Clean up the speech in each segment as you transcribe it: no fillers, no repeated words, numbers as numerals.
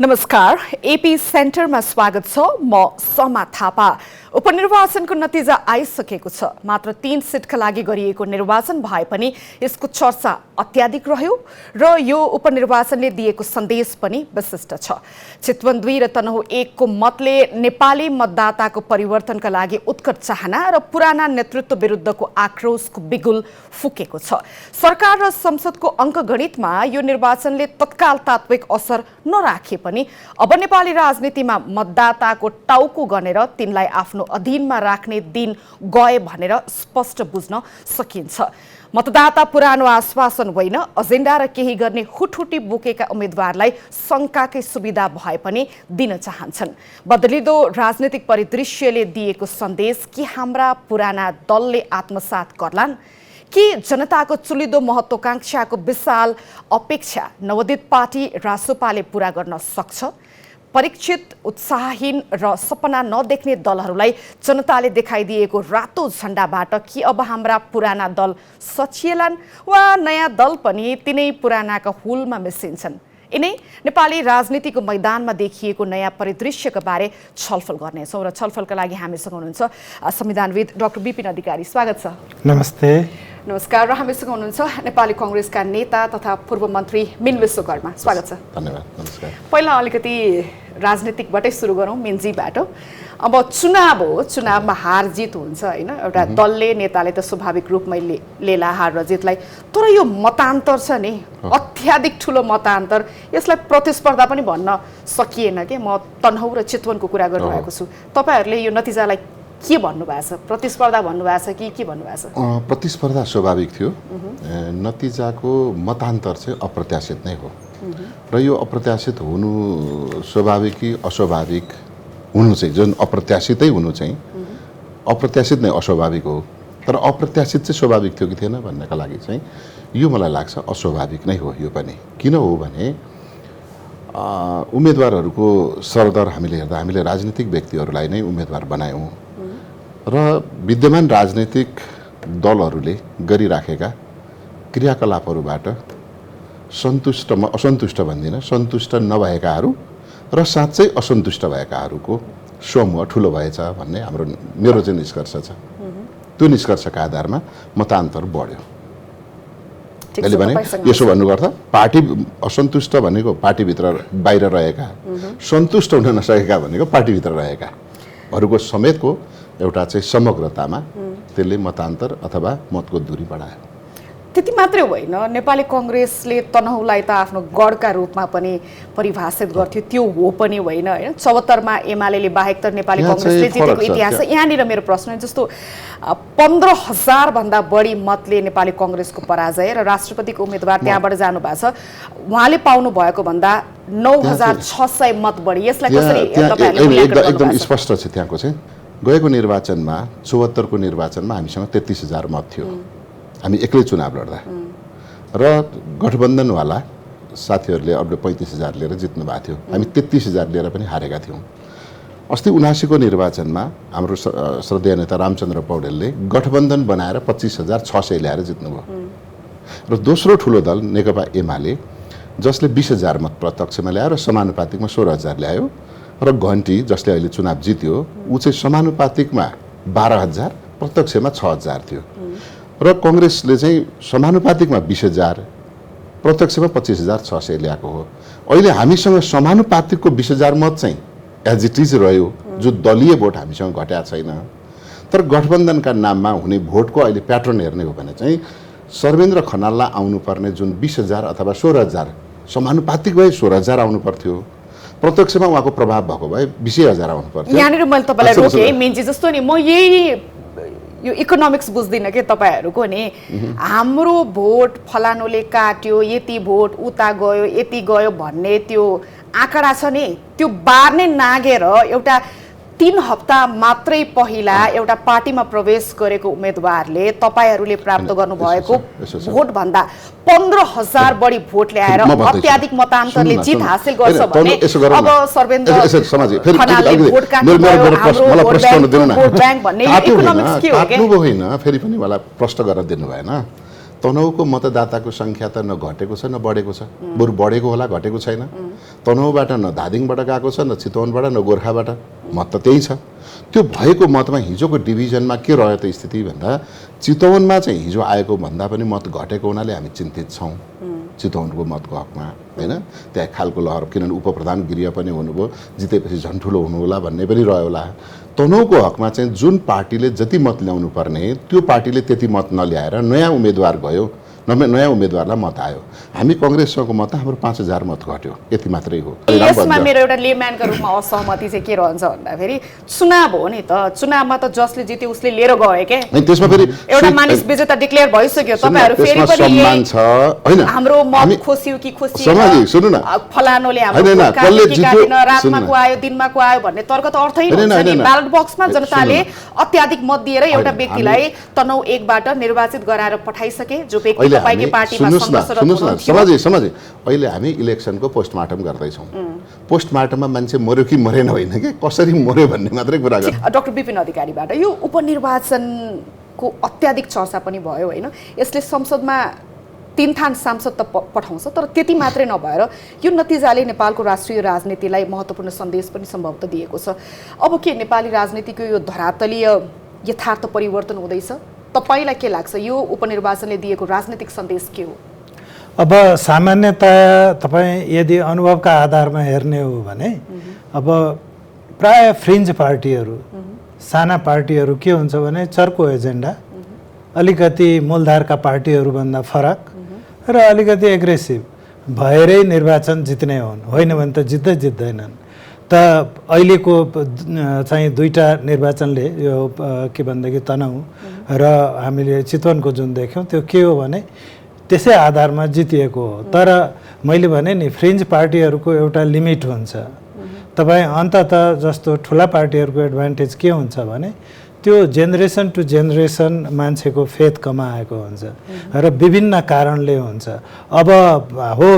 नमस्कार, एपी सेन्टरमा स्वागत छ। म समा थापा। उपनिर्वाचनको नतिजा आइसकेको छ। मात्र 3 सिटका लागि गरिएको निर्वाचन भए पनि यसको चर्चा अत्याधिक रह्यो र यो उपनिर्वाचनले दिएको सन्देश पनि विशिष्ट छ। चितवन 2 र तनहुँ 1 को मतले नेपाली मतदाताको परिवर्तनका लागि उत्कट चाहना र पुराना नेतृत्व विरुद्धको आक्रोशको बिगुल फुकेको छ। सरकार र संसदको अङ्कगणितमा यो निर्वाचनले तत्काल तात्विक असर नराखे पनि अब नेपाली राजनीतिमा मतदाताको टाउको गनेर तिनलाई आफ्नो अधीनमा राख्ने दिन गए भनेर स्पष्ट बुझ्न सकिन्छ। मतदाता पुरानो आश्वासन होइन, एजेन्डा र केही गर्ने हुटहुटी बोकेका उम्मेदवारलाई शङ्काकै सुविधा भए पनि दिन चाहन्छन्। बदलिदो राजनीतिक परिदृश्यले दिएको सन्देश कि हाम्रा पुराना दलले आत्मसात गर्लान् कि जनताको चुलिदो महत्वाकांक्षाको विशाल अपेक्षा नवोदित पार्टी रासोपाले पूरा गर्न सक्छ? परीक्षित, उत्साहहीन र सपना नदेख्ने दलहरूलाई जनताले देखाइदिएको रातो झण्डाबाट कि अब हाम्रा पुराना दल सचिएलान् वा नयाँ दल पनि तिनै पुरानाका हुलमा मिसिन्छन्? यिनै नेपाली राजनीतिको मैदानमा देखिएको नयाँ परिदृश्यका बारे छलफल गर्नेछौँ र छलफलका लागि हामीसँग हुनुहुन्छ संविधानविद डाक्टर बिपिन अधिकारी। स्वागत छ। नमस्ते। नमस्कार। र हामीसँग हुनुहुन्छ नेपाली कांग्रेसका नेता तथा पूर्व मन्त्री मिन विश्वकर्मा। स्वागत छ। धन्यवाद। नमस्कार। पहिला अलिकति राजनीतिकबाटै सुरु गरौँ, मिन्जीबाट। अब चुनाव हो, चुनावमा हार जित हुन्छ होइन। एउटा दलले, नेताले त स्वाभाविक रूपमै लेला हार र जितलाई, तर यो मतान्तर छ नि, अत्याधिक ठुलो मतान्तर, यसलाई प्रतिस्पर्धा पनि भन्न सकिएन के। म तनहुँ र चितवनको कुरा गरिरहेको छु। तपाईँहरूले यो नतिजालाई के भन्नुभएको छ? प्रतिस्पर्धा भन्नुभएको छ कि के भन्नुभएको छ? प्रतिस्पर्धा स्वाभाविक थियो। नतिजाको मतान्तर चाहिँ अप्रत्याशित नै हो र यो अप्रत्याशित हुनु स्वाभाविक कि अस्वाभाविक हुनु चाहिँ, जुन अप्रत्याशितै हुनु चाहिँ अप्रत्याशित नै अस्वाभाविक हो। तर अप्रत्याशित चाहिँ स्वाभाविक थियो कि थिएन भन्नका लागि चाहिँ यो मलाई लाग्छ अस्वाभाविक नै हो। यो पनि किन हो भने उम्मेदवारहरूको सरदर हामीले हेर्दा हामीले राजनीतिक व्यक्तिहरूलाई नै उम्मेदवार बनायौँ र विद्यमान राजनीतिक दलहरूले गरिराखेका क्रियाकलापहरूबाट असन्तुष्ट भन्दिनँ, सन्तुष्ट नभएकाहरू र साँच्चै असन्तुष्ट भएकाहरूको समूह ठुलो भएछ भन्ने मेरो चाहिँ निष्कर्ष छ। त्यो निष्कर्षका आधारमा मतान्तर बढ्यो। त्यसले भने यसो भन्नुपर्छ, पार्टी असन्तुष्ट भनेको पार्टीभित्र बाहिर रहेका, सन्तुष्ट हुन नसकेका भनेको पार्टीभित्र रहेकाहरूको समेतको एउटा चाहिँ समग्रतामा त्यसले मतान्तर अथवा मतको दूरी बढायो। त्यति मात्रै होइन, नेपाली कांग्रेसले तनहुँलाई त आफ्नो गढका रूपमा पनि परिभाषित गर्थ्यो, त्यो हो पनि होइन होइन। 74 मा एमाले बाहेक त नेपाली कांग्रेसले जितेको इतिहास छ। यहाँनिर मेरो प्रश्न जस्तो 15,000 भन्दा बढी मतले नेपाली कांग्रेसको पराजय र राष्ट्रपतिको उम्मेदवार त्यहाँबाट जानुभएको छ, उहाँले पाउनु भएको भन्दा 9,600 मत बढी। यसलाई कसरी तपाईहरुले एकदम स्पष्ट छ। त्यहाँको चाहिँ गएको निर्वाचनमा 74 को निर्वाचनमा हामीसँग 33,000 मत थियो। हामी एक्लै चुनाव लड्दा र गठबन्धनवाला साथीहरूले अब 35,000 लिएर जित्नु भएको थियो। हामी 33,000 लिएर पनि हारेका थियौँ। अस्ति 79 को निर्वाचनमा हाम्रो श्रद्धेय नेता रामचन्द्र पौडेलले गठबन्धन बनाएर 25,600 ल्याएर जित्नुभयो र दोस्रो ठुलो दल नेकपा एमाले जसले 20,000 मत प्रत्यक्षमा ल्यायो र समानुपातिकमा 16,000 ल्यायो र घन्टी जसले अहिले चुनाव जित्यो ऊ चाहिँ समानुपातिकमा 12,000 प्रत्यक्षमा 6,000 थियो र कांग्रेसले चाहिँ समानुपातिकमा 20,000 प्रत्यक्षमा 25,600 ल्याएको हो। अहिले हामीसँग समानुपातिकको 20,000 मत चाहिँ एज इट इज रह्यो, जो दलीय भोट हामीसँग घट्या छैन। तर गठबन्धनका नाममा हुने भोटको अहिले प्याटर्न हेर्ने हो भने चाहिँ सर्वेन्द्र खनाललाई आउनुपर्ने जुन 20,000 अथवा 16,000 समानुपातिक भए 16,000 आउनु पर्थ्यो, प्रत्यक्षमा उहाँको प्रभाव भएको भए 20,000 आउनु पर्थ्यो। यहाँनिर मैले तपाईँलाई रोकेँ मेन्जी जस्तो नि, म यो इकोनोमिक्स बुझ्दिनँ कि तपाईँहरूको नि हाम्रो भोट फलानुले काट्यो, यति भोट उता गयो, यति गयो भन्ने त्यो आँकडा छ नि, त्यो बार्ने नागेर एउटा 3 हप्ता मात्रै पहिला एउटा पार्टीमा प्रवेश गरेको उम्मेदवारले तपाईहरूले प्राप्त गर्नुभएको भोट भन्दा 15,000 बढी भोट ल्याएर अत्याधिक मतान्तरले जित हासिल गर्छ भने अब सर्वेन्द्र खनालले भोट काट्नु होइन। फेरि पनि मलाई प्रश्न गरेर दिनु भएन। तनहुँको मतदाताको सङ्ख्या त न घटेको छ न बढेको छ, बरु बढेको होला, घटेको छैन। तनहुँबाट न धादिङबाट गएको छ, न चितवनबाट, न गोर्खाबाट, मत त त्यही छ। त्यो भएको मतमा हिजोको डिभिजनमा के रह्यो त स्थिति भन्दा चितवनमा चाहिँ हिजो आएको भन्दा पनि मत घटेको हुनाले हामी चिन्तित छौँ चितवनको मतको हकमा, होइन। त्यहाँ खालको लहर, किनभने उपप्रधान गृह पनि हुनुभयो, जितेपछि झन् ठुलो हुनुहोला भन्ने पनि रह्यो होला। तनहुँको हकमा चाहिँ जुन पार्टीले जति मत ल्याउनु पर्ने त्यो पार्टीले त्यति मत नल्याएर नयाँ उम्मेदवार गयो, नयाँ उम्मेदवारलाई मत आयो। हामी कङ्ग्रेसको मत हाम्रो 5000 मत घट्यो, यति मात्रै हो। यसमा मेरो एउटा लेम्यानको रूपमा असहमति चाहिँ के रहन्छ भन्दाखेरि चुनाव हो नि त, चुनावमा त जसले जित्यो उसले लिएर गयो के, त्यसमा फेरि एउटा मानिस विजेता डिक्लेयर भइसक्यो, तपाईहरु फेरि पनि सम्मान छ, हैन? हाम्रो मत खोसियो कि खोसिएन, समाजले सुन्नु न, फलानोले हाम्रो रातमा को आयो दिनमा को आयो भन्ने तर्क त अर्थै हुन्छ नि। ब्यालेट बक्समा जनताले अत्याधिक मत दिएर एउटा व्यक्तिलाई तनहुँ 1 बाट निर्वाचित गराएर पठाइसके, जो व्यक्ति तपाईकै पार्टीमा संघर्षरत हुनुहुन्थ्यो। समाज अहिले हामी इलेक्सनको पोस्टमार्टम गर्दैछौँ। पोस्टमार्टममा मान्छे मर्यो कि मरेन होइन कि, कसरी मर्यो भन्ने मात्रै कुरा गर्छ। डाक्टर विपिन अधिकारीबाट यो उपनिर्वाचनको अत्याधिक चर्चा पनि भयो, होइन। यसले संसदमा 3 थान सांसद त पठाउँछ, तर त्यति मात्रै नभएर यो नतिजाले नेपालको राष्ट्रिय राजनीतिलाई महत्त्वपूर्ण सन्देश पनि सम्भवतः दिएको छ। अब के नेपाली राजनीतिको यो धरातलीय यथार्थ परिवर्तन हुँदैछ? तपाईलाई के लाग्छ यो उपनिर्वाचनले दिएको राजनीतिक सन्देश के हो? अब सामान्यतया तपाईँ यदि अनुभवका आधारमा हेर्ने हो भने अब प्राय फ्रिन्ज पार्टीहरू, साना पार्टीहरू के हुन्छ भने चर्को एजेन्डा, अलिकति मूलधारका पार्टीहरूभन्दा फरक र अलिकति एग्रेसिभ भएरै निर्वाचन जित्ने हुन्, होइन भने त जित्दैनन्। त अहिलेको चाहिँ 2टा निर्वाचनले यो के भन्दाखेरि तनहुँ र हामीले चितवनको जुन देख्यौँ त्यो के हो भने त्यसै आधारमा जितिएको हो। तर मैले भने नि फ्रिन्ज पार्टीहरूको एउटा लिमिट हुन्छ। तपाईँ अन्ततः जस्तो ठुला पार्टीहरूको एडभान्टेज के हुन्छ भने त्यो जेनेरेसन टु जेनेरेसन मान्छेको फेथ कमाएको हुन्छ र विभिन्न कारणले हुन्छ। अब हो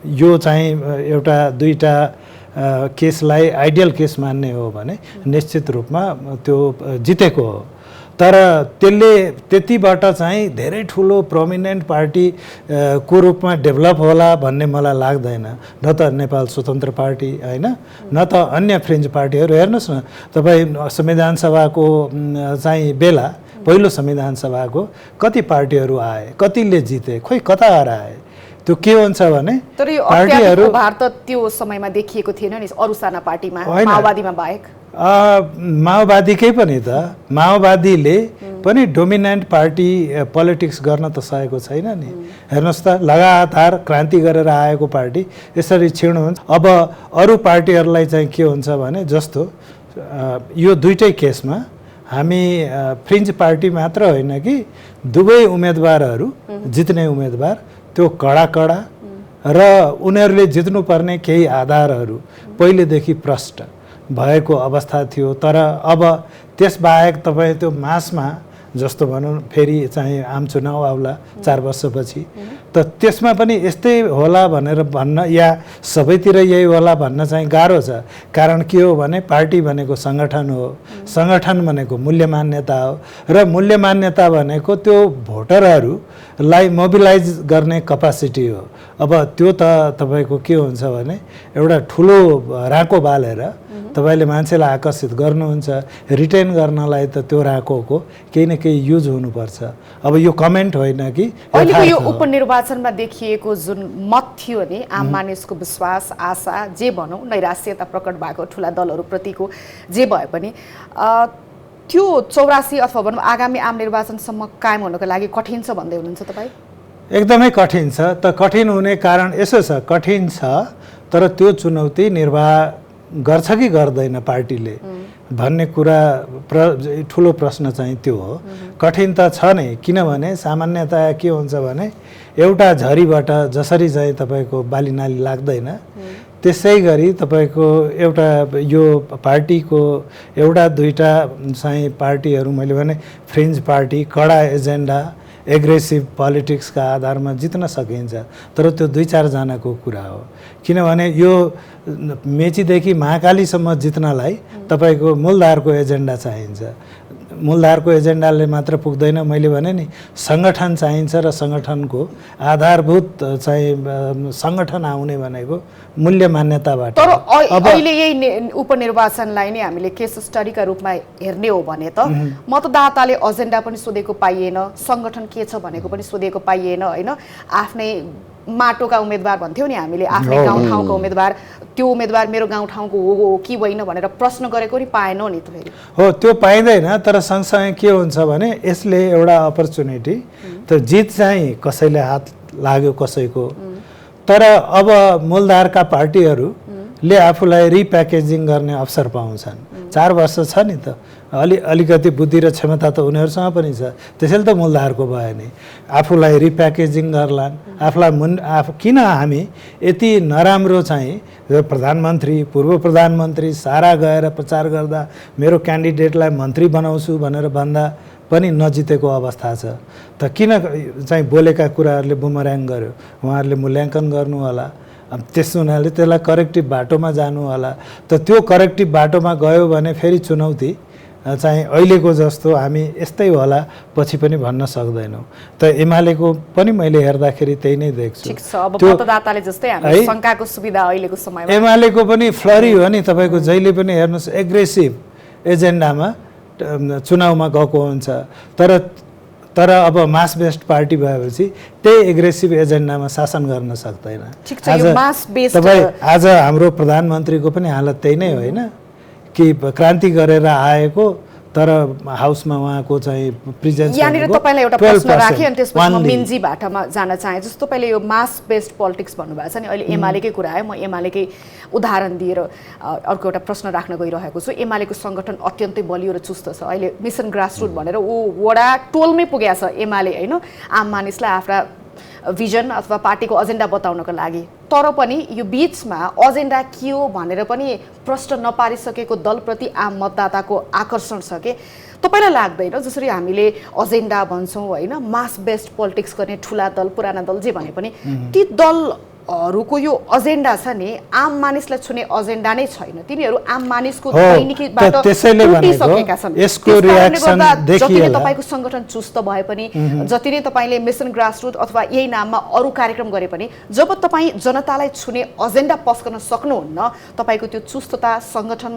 यो चाहिँ एउटा 2टा केसलाई आइडियल केस मान्ने हो भने निश्चित रूपमा त्यो जितेको हो, तर त्यसले त्यतिबाट चाहिँ धेरै ठुलो प्रोमिनेन्ट पार्टी को रूपमा डेभलप होला भन्ने मलाई लाग्दैन। न त नेपाल स्वतन्त्र पार्टी, होइन, न त अन्य फ्रिन्ज पार्टीहरू। हेर्नुहोस् न, तपाईँ संविधान सभाको चाहिँ बेला पहिलो संविधान सभाको कति पार्टीहरू आए, कतिले जिते, खोइ कता हराए। त्यो के हुन्छ भने तर यो पार्टीहरू भारत त्यो समयमा देखिएको थिएन नि अरु साना पार्टीमा, माओवादीमा बाहेक। माओवादीकै पनि त माओवादीले पनि डोमिनेन्ट पार्टी पोलिटिक्स गर्न त सकेको छैन नि। हेर्नुहोस् त, लगातार क्रान्ति गरेर आएको पार्टी यसरी क्षीण हुन्छ। अब अरू पार्टीहरूलाई चाहिँ के हुन्छ भने जस्तो यो 2टै केसमा हामी फ्रिन्ज पार्टी मात्र होइन कि दुवै उम्मेदवारहरू जित्ने उम्मेदवार त्यो कडा र उनीहरूले जित्नुपर्ने केही आधारहरू पहिलेदेखि प्रष्ट भएको अवस्था थियो। तर अब त्यसबाहेक तपाईँ त्यो मासमा जस्तो भनौँ फेरि चाहिँ आम चुनाव आउला 4 वर्षपछि, त त्यसमा पनि यस्तै होला भनेर भन्न या सबैतिर यही होला भन्न चाहिँ गाह्रो छ। कारण के हो भने पार्टी भनेको सङ्गठन हो, सङ्गठन भनेको मूल्य मान्यता हो र मूल्य मान्यता भनेको त्यो भोटरहरूलाई मोबिलाइज गर्ने कपासिटी हो। अब त्यो त तपाईँको के हुन्छ भने एउटा ठुलो राको बालेर तपाईले मान्छेलाई आकर्षित गर्नुहुन्छ, रिटेन गर्नलाई त त्यो राकोको केही न केही युज हुनुपर्छ। अब यो कमेन्ट होइन कि अहिलेको यो उपनिर्वाचनमा देखिएको जुन मत थियो नि, आम मानिसको विश्वास, आशा, जे भनौँ, नैराश्यता प्रकट भएको ठुला दलहरूप्रतिको जे भए पनि त्यो 84 अथवा भनौँ आगामी आम निर्वाचनसम्म कायम हुनको लागि कठिन छ भन्दै हुनुहुन्छ तपाईँ? एकदमै कठिन छ। त कठिन हुने कारण यसो छ, कठिन छ तर त्यो चुनौती निर्वाह गर्छ कि गर्दैन पार्टीले भन्ने कुरा ठुलो प्रश्न चाहिँ त्यो हो। कठिन त छ नै, किनभने सामान्यतया के हुन्छ भने एउटा झरीबाट जसरी चाहिँ तपाईँको बालीनाली लाग्दैन त्यसै गरी तपाईँको एउटा यो पार्टीको एउटा 2टा चाहिँ पार्टीहरू मैले भने फ्रिन्ज पार्टी कडा एजेन्डा एग्रेसिभ पोलिटिक्सका आधारमा जित्न सकिन्छ, तर त्यो 2-4 जनाको कुरा हो। किनभने यो मेचीदेखि महाकालीसम्म जित्नलाई तपाईँको मूलधारको एजेन्डा चाहिन्छ मूलधारको एजेन्डाले मात्र पुग्दैन। मैले भने नि सङ्गठन चाहिन्छ र सङ्गठनको आधारभूत चाहिँ सङ्गठन आउने भनेको मूल्य मान्यताबाट। तर अहिले यही उपनिर्वाचनलाई नै हामीले केस स्टडीका रूपमा हेर्ने हो भने त मतदाताले एजेन्डा पनि सोधेको पाइएन, सङ्गठन के छ भनेको पनि सोधेको पाइएन होइन। आफ्नै माटोका उम्मेदवार भन्थ्यौ नि हामीले, आफ्नै गाउँठाउँको उम्मेदवार, त्यो उम्मेदवार मेरो गाउँठाउँको हो कि होइन भनेर प्रश्न गरेको नि पाएनौ नि त फेरि। हो त्यो पाइँदैन, तर सँगसँगै के हुन्छ भने यसले एउटा अपर्च्युनिटी त जित चाहिँ कसैले हात लाग्यो कसैको, तर अब मूलधारका पार्टीहरूले आफूलाई रिप्याकेजिङ गर्ने अवसर पाउँछन्। 4 वर्ष छ नि त, अलिकति बुद्धि र क्षमता त उनीहरूसँग पनि छ, त्यसैले त मूलधारको भयो नि। आफूलाई रिप्याकेजिङ गर्लान्, आफूलाई किन हामी यति नराम्रो चाहिँ प्रधानमन्त्री पूर्व प्रधानमन्त्री सारा गएर प्रचार गर्दा मेरो क्यान्डिडेटलाई मन्त्री बनाउँछु भनेर भन्दा पनि नजितेको अवस्था छ त किन चाहिँ बोलेका कुराहरूले बुमर्याङ गर्यो? उहाँहरूले मूल्याङ्कन गर्नु होला, त्यस हुनाले त्यसलाई करेक्टिभ बाटोमा जानु होला। त त्यो करेक्टिभ बाटोमा गयो भने फेरि चुनौती चाहिँ अहिलेको जस्तो हामी यस्तै होला पछि पनि भन्न सक्दैनौँ। त एमालेको पनि मैले हेर्दाखेरि त्यही नै देख्छु। ठिक छ, अब मतदाताले जस्तै हामी शङ्काको सुविधा अहिलेको समयमा एमालेको पनि फ्लरी हो नि, तपाईँको जहिले पनि हेर्नुहोस् एग्रेसिभ एजेन्डामा चुनावमा गएको हुन्छ, तर अब मास बेस्ड पार्टी भएपछि त्यही एग्रेसिभ एजेन्डामा शासन गर्न सक्दैन। आज हाम्रो प्रधानमन्त्रीको पनि हालत त्यही नै होइन कि क्रान्ति गरेर आएको तर हाउसमा उहाँको चाहिँ प्रेजेन्स। यहाँनिर तपाईँलाई एउटा प्रश्न राखेँ अनि त्यसपछि म मिन्जी भाटामा जान चाहे। जस्तो तपाईँले यो मास बेस्ड पोलिटिक्स भन्नुभएको छ नि, अहिले एमालेकै कुरा आयो, म एमालेकै उदाहरण दिएर अर्को एउटा प्रश्न राख्न गइरहेको छु। एमालेको सङ्गठन अत्यन्तै बलियो र चुस्त छ। अहिले मिसन ग्रासरुट भनेर वडा टोलमै पुगेको छ एमाले होइन, आम मानिसलाई आफ्ना भिजन अथवा पार्टीको एजेन्डा बताउनको लागि। तर पनि यो बिचमा एजेन्डा के हो भनेर पनि प्रश्न नपारिसकेको दलप्रति आम मतदाताको आकर्षण छ के तपाईँलाई लाग्दैन? जसरी हामीले एजेन्डा भन्छौँ होइन, मास बेस्ड पोलिटिक्स गर्ने ठुला दल पुराना दल जे भने पनि ती दलहरूको यो एजेन्डा छ नि आम मानिसलाई छुने एजेन्डा नै छैन। तिनीहरू आम मानिसको दैनिकीबाट उल्टिसकेका छन्। यसको रिएक्सन देखिएला। तपाईँको सङ्गठन चुस्त भए पनि, जति नै तपाईँले मिसन ग्रासरुट अथवा यही नाममा अरू कार्यक्रम गरे पनि, जब तपाईँ जनतालाई छुने एजेन्डा पस्कन सक्नुहुन्न, तपाईँको त्यो चुस्तता सङ्गठन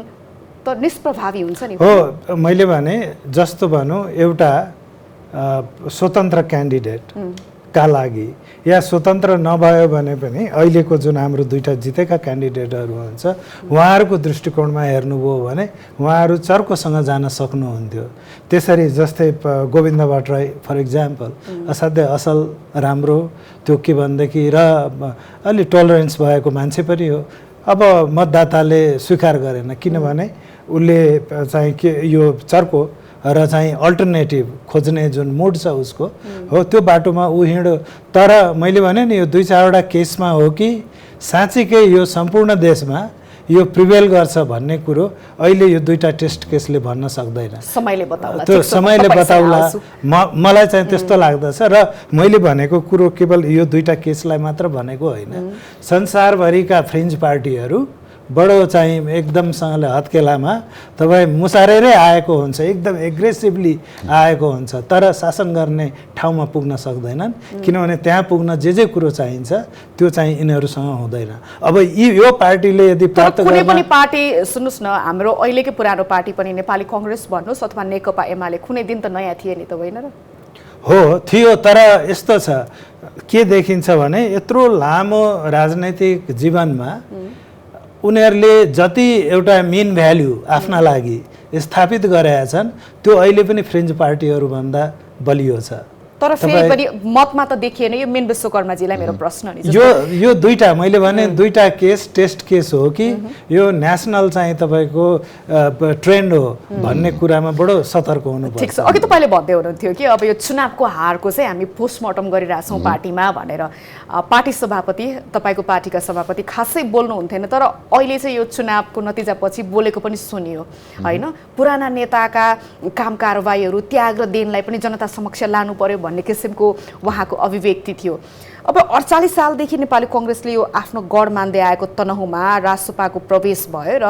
त निष्प्रभावी हुन्छ नि। हो, मैले भने जस्तो भनौँ एउटा स्वतन्त्र क्यान्डिडेट का लागि या स्वतन्त्र नभयो भने पनि अहिलेको जुन हाम्रो दुईटा जितेका क्यान्डिडेटहरू हुन्छ उहाँहरूको दृष्टिकोणमा हेर्नुभयो भने उहाँहरू चर्कोसँग जान सक्नुहुन्थ्यो। त्यसरी जस्तै गोविन्द भट्टराई फर इक्जाम्पल असाध्यै असल राम्रो त्यो के भनेदेखि र अलि टलरेन्स भएको मान्छे पनि हो। अब मतदाताले स्वीकार गरेन किनभने उसले चाहिँ के यो चर्को र चाहिँ अल्टरनेटिभ खोज्ने जुन मुड छ उसको हो त्यो बाटोमा ऊ हिँड्यो। तर मैले भने नि यो 2-4वटा केसमा हो कि साँच्चीकै यो सम्पूर्ण देशमा यो प्रिभेल गर्छ भन्ने कुरो अहिले यो दुईटा टेस्ट केसले भन्न सक्दैन। समयले बताउला। त्यो समयले बताउला। मलाई चाहिँ त्यस्तो लाग्दछ र मैले भनेको कुरो केवल यो दुईटा केसलाई मात्र भनेको होइन। संसारभरिका फ्रिन्ज पार्टीहरू बडो चाहिँ एकदमसँगले हत्केलामा तपाईँ मुसारेरै आएको हुन्छ, एकदम एग्रेसिभली आएको हुन्छ, तर शासन गर्ने ठाउँमा पुग्न सक्दैनन् किनभने त्यहाँ पुग्न जे कुरो चाहिन्छ त्यो चाहिँ यिनीहरूसँग हुँदैन। अब यो पार्टीले यदि प्राप्त कुनै पनि पार्टी सुन्नुहोस् न, हाम्रो अहिलेकै पुरानो पार्टी पनि नेपाली कङ्ग्रेस भन्नुहोस् अथवा नेकपा एमाले कुनै दिन त नयाँ थिए नि त होइन र? हो थियो, तर यस्तो छ के देखिन्छ भने यत्रो लामो राजनैतिक जीवनमा उनीहरूले जति एउटा मेन भ्याल्यु आफ्ना लागि स्थापित गरेका छन् त्यो अहिले पनि फ्रिन्ज पार्टीहरूभन्दा बलियो छ। तर फेरि पनि मतमा त देखिएन। यो मेन विश्वकर्माजीलाई मेरो प्रश्न नि, यो दुईटा मैले भने दुईटा केस टेस्ट केस हो कि यो नेसनल चाहिँ तपाईँको ट्रेन्ड हो भन्ने कुरामा बडो सतर्क हुनुपर्छ। ठिक छ, अघि तपाईँले भन्दै हुनुहुन्थ्यो कि अब यो चुनावको हारको चाहिँ हामी पोस्टमार्टम गरिरहेछौँ पार्टीमा भनेर। पार्टी सभापति तपाईँको पार्टीका सभापति खासै बोल्नुहुन्थेन, तर अहिले चाहिँ यो चुनावको नतिजापछि बोलेको पनि सुनियो होइन। पुराना नेताका काम कारवाहीहरू त्याग र देनलाई पनि जनता समक्ष लानु पर्यो भन्ने किसिमको उहाँको अभिव्यक्ति थियो। अब 48 सालदेखि नेपाली कङ्ग्रेसले यो आफ्नो गढ मान्दै आएको तनहुमा राजसपाको प्रवेश भयो र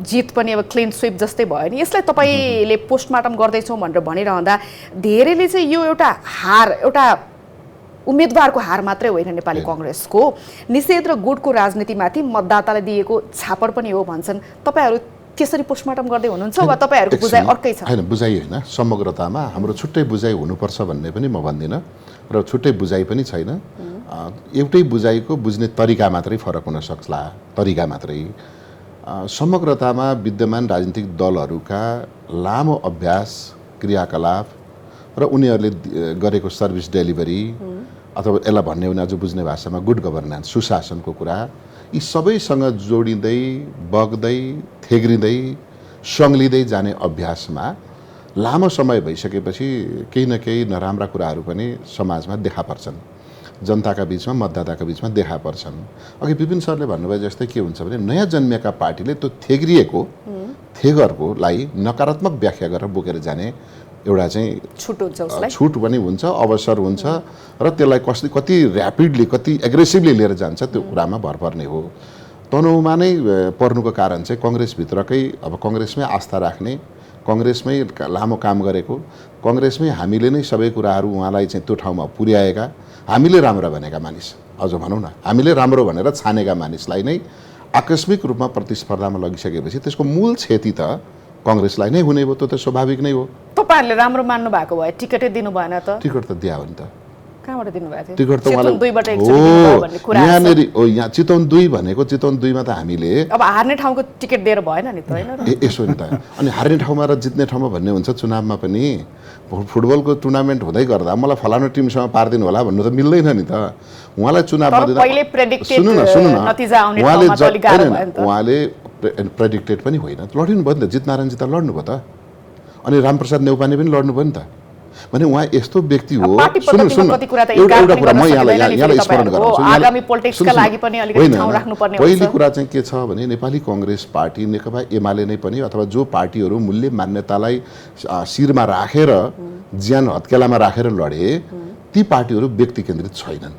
जित पनि अब क्लिन स्विप जस्तै भयो नि। यसलाई तपाईँले पोस्टमार्टम गर्दैछौँ भनेर भनिरहँदा धेरैले चाहिँ यो एउटा हार, एउटा उम्मेदवारको हार मात्रै होइन नेपाली कङ्ग्रेसको, निषेध र गुटको राजनीतिमाथि मतदातालाई दिएको छापर पनि हो भन्छन्। तपाईँहरू त्यसरी पोस्टमार्टम गर्दै हुनुहुन्छ वा तपाईँहरूको बुझाइ अर्कै छ? होइन, बुझाइ होइन, समग्रतामा हाम्रो छुट्टै बुझाइ हुनुपर्छ भन्ने पनि म भन्दिनँ र छुट्टै बुझाइ पनि छैन। एउटै बुझाइको बुझ्ने तरिका मात्रै फरक हुन सक्ला, तरिका मात्रै। समग्रतामा विद्यमान राजनीतिक दलहरूका लामो अभ्यास, क्रियाकलाप र उनीहरूले गरेको सर्भिस डेलिभरी अथवा यसलाई भन्ने हो भने अझ बुझ्ने भाषामा गुड गभर्नेन्स, सुशासनको कुरा, यी सबैसँग जोडिँदै बग्दै थेग्रिँदै सङ्लिँदै जाने अभ्यासमा लामो समय भइसकेपछि केही न केही नराम्रा कुराहरू पनि समाजमा देखा पर्छन्, जनताका बिचमा, मतदाताका बिचमा देखा पर्छन्। अघि विपिन सरले भन्नुभयो जस्तै के हुन्छ भने नयाँ जन्मिएका पार्टीले त्यो थेग्रिएको थेगरकोलाई नकारात्मक व्याख्या गरेर बोकेर जाने एउटा चाहिँ छुट पनि हुन्छ, अवसर हुन्छ र त्यसलाई कति ऱ्यापिडली, कति एग्रेसिभली लिएर जान्छ त्यो कुरामा भर पर्ने हो। तनहुमा नै पर्नुको कारण चाहिँ कङ्ग्रेसभित्रकै अब कङ्ग्रेसमै आस्था राख्ने, कङ्ग्रेसमै लामो काम गरेको, कङ्ग्रेसमै हामीले नै सबै कुराहरू उहाँलाई चाहिँ त्यो ठाउँमा पुर्याएका, हामीले राम्रो भनेका मानिस, अझ भनौँ न हामीले राम्रो भनेर छानेका मानिसलाई नै आकस्मिक रूपमा प्रतिस्पर्धामा लगिसकेपछि त्यसको मूल क्षति त कङ्ग्रेसलाई नै हुने भयो। त्यो त स्वाभाविक नै हो। तपाईँहरूले राम्रो मान्नु भएको भए टिकटै दिनु भएन त? टिकट त दिया हो नि त। कहाँबाट दिनुभएको थियो? टिकट त उहाँले यहाँनिर यहाँ चितवन 2 भनेको, चितवन 2मा त हामीले अब हार्ने ठाउँको टिकट दिएर भएन नि त, होइन? यसो नि त। अनि हार्ने ठाउँमा र जित्ने ठाउँमा भन्ने हुन्छ चुनावमा पनि। फुटबलको टुर्नामेन्ट हुँदै गर्दा मलाई फलानु टिमसँग पारिदिनु होला भन्नु त मिल्दैन नि त। उहाँलाई चुनावमा उहाँले प्रेडिक्टेड पनि होइन, लडिनु भयो नि त, जितनारायण जिता लड्नुभयो त, अनि रामप्रसाद नेउपाने पनि लड्नुभयो नि त। भने उहाँ यस्तो व्यक्ति हो। एउटा कुरा म यहाँलाई स्मरण गराउँछु, पहिलो कुरा चाहिँ के छ भने नेपाली कङ्ग्रेस पार्टी, नेकपा एमाले नै पनि अथवा जो पार्टीहरू मूल्य मान्यतालाई शिरमा राखेर ज्यान हत्केलामा राखेर लडे ती पार्टीहरू व्यक्ति केन्द्रित छैनन्।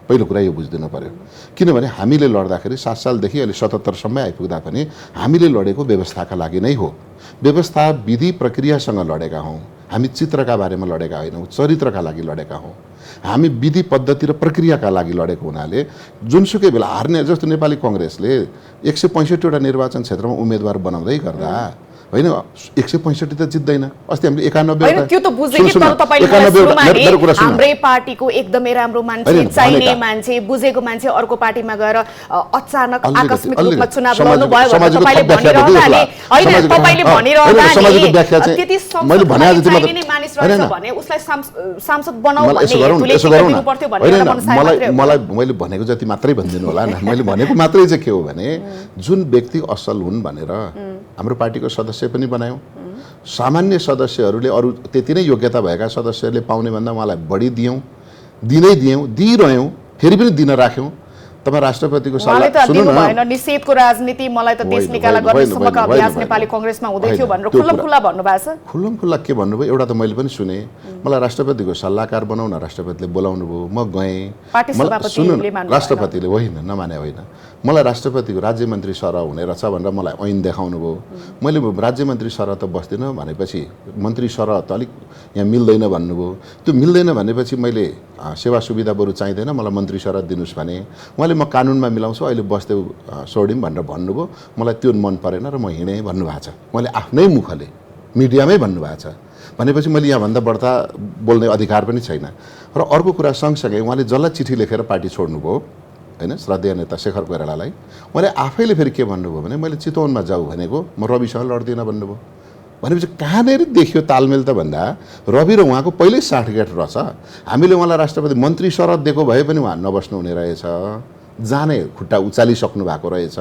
पहिलो कुरा यो बुझिदिनु पर्यो। किनभने हामीले लड्दाखेरि 7 सालदेखि अहिले 77सम्म आइपुग्दा पनि हामीले लडेको व्यवस्थाका लागि नै हो। व्यवस्था विधि प्रक्रियासँग लडेका हौँ। हामी चित्रका बारेमा लडेका होइनौँ, चरित्रका लागि लडेका हौँ। हामी विधि पद्धति र प्रक्रियाका लागि लडेको हुनाले जुनसुकै बेला हार्ने, जस्तो नेपाली कङ्ग्रेसले 165वटा निर्वाचन क्षेत्रमा उम्मेदवार बनाउँदै गर्दा होइन 165 त जित्दैन। अस्ति हामीले 91 त्यो त बुझेँ कि तर तपाईले हाम्रै पार्टीको एकदमै राम्रो मान्छे, चाहिने मान्छे, बुझेको मान्छे अर्को पार्टीमा गएर अचानक आकस्मिक रूपमा चुनाव लड्नु भयो भने तपाईले भनिरहँदा हैन, तपाईले भनिरहँदा त्यति मैले भने जति मानिस रहेछ भने उसलाई सांसद बनाऊ भन्ने हेतुले दिनु पर्थ्यो भनेर मलाई मैले भनेको जति मात्रै भनिदिनु होला न। मैले भनेको मात्रै चाहिँ के हो भने जुन व्यक्ति असल हुन् भनेर हाम्रो पार्टीको सदस्य पनि बनायौँ। सामान्य सदस्यहरूले अरू त्यति नै योग्यता भएका सदस्यहरूले पाउने भन्दा उहाँलाई बढी दिइरह्यौँ, फेरि पनि दिन राख्यौँ। तपाईँ राष्ट्रपतिको सल्लाह सुन्नु न। निषेधको राजनीति मलाई त देश निकाला गर्नेसम्मको अभ्यास नेपाली कङ्ग्रेसमा हुँदै थियो भनेर खुल्लमखुल्ला भन्नुभएको छ। खुल्लमखुल्ला के भन्नुभयो एउटा त मैले पनि सुने। मलाई राष्ट्रपतिको सल्लाहकार बनाउन राष्ट्रपतिले बोलाउनु भयो, म गएँ। सुन्नु, राष्ट्रपतिले होइन, नमाने होइन, मलाई राष्ट्रपतिको राज्य मन्त्री सरह हुने रहेछ भनेर मलाई ऐन देखाउनु भयो। मैले राज्य मन्त्री सरह त बस्दिनँ भनेपछि मन्त्री सरह त अलिक यहाँ मिल्दैन भन्नुभयो। त्यो मिल्दैन भनेपछि मैले सेवा सुविधा बरु चाहिँदैन, मलाई मन्त्री सरह दिनुहोस् भने उहाँले म कानुनमा मिलाउँछु, अहिले बस्देऊ सोडिम भनेर भन्नुभयो। मलाई त्यो मन परेन र म हिँडेँ भन्नुभएको छ। उहाँले आफ्नै मुखले मिडियामै भन्नुभएको छ। भनेपछि मैले यहाँभन्दा बढ्ता बोल्ने अधिकार पनि छैन। र अर्को कुरा सँगसँगै उहाँले जसलाई चिठी लेखेर पार्टी छोड्नुभयो होइन, श्रद्धेय नेता शेखर कोइरालालाई, उहाँले आफैले फेरि के भन्नुभयो भने मैले चितवनमा जाऊ भनेको, म रविसँग लड्दिनँ भन्नुभयो। भनेपछि कहाँनिर देखियो तालमेल त भन्दा रवि र उहाँको पहिल्यै साँठगाँठ रहेछ। हामीले उहाँलाई राष्ट्रपति मन्त्री शरद दिएको भए पनि उहाँ नबस्नु हुने रहेछ, जाने खुट्टा उचालिसक्नु भएको रहेछ।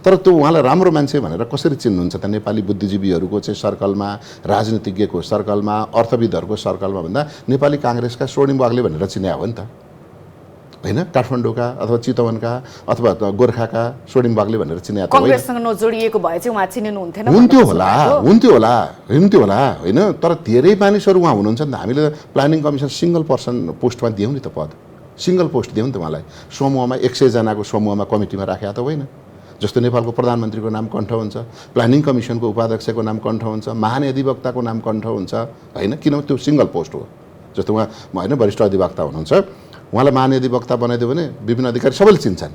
तर त्यो उहाँलाई राम्रो मान्छे भनेर कसरी चिन्नुहुन्छ त नेपाली बुद्धिजीवीहरूको चाहिँ सर्कलमा, राजनीतिज्ञको सर्कलमा, अर्थविदहरूको सर्कलमा भन्दा नेपाली काङ्ग्रेसका स्वर्णिम वाग्ले भनेर चिन्या हो नि त, होइन? काठमाडौँका अथवा चितवनका अथवा गोर्खाका स्वर्णिम वाग्ले भनेर चिन्या त कङ्ग्रेससँग नजोडिएको भए चाहिँ उहाँ चिन्नु हुन्थेन। हुन्थ्यो होला होइन, तर धेरै मानिसहरू उहाँ हुनुहुन्छ नि त। हामीले प्लानिङ कमिसन सिङ्गल पर्सन पोस्टमा दियौँ नि त, पद सिङ्गल पोस्ट दियौँ नि त उहाँलाई। समूहमा 100 जनाको समूहमा कमिटीमा राखेको त होइन। जस्तो नेपालको प्रधानमन्त्रीको नाम कण्ठ हुन्छ, प्लानिङ कमिसनको उपाध्यक्षको नाम कण्ठ हुन्छ, महाधिवक्ताको नाम कण्ठ हुन्छ होइन, किनभने त्यो सिङ्गल पोस्ट हो। जस्तो उहाँ होइन वरिष्ठ अधिवक्ता हुनुहुन्छ, उहाँलाई महाधिवक्ता बनाइदियो भने विभिन्न अधिकारी सबैले चिन्छन्,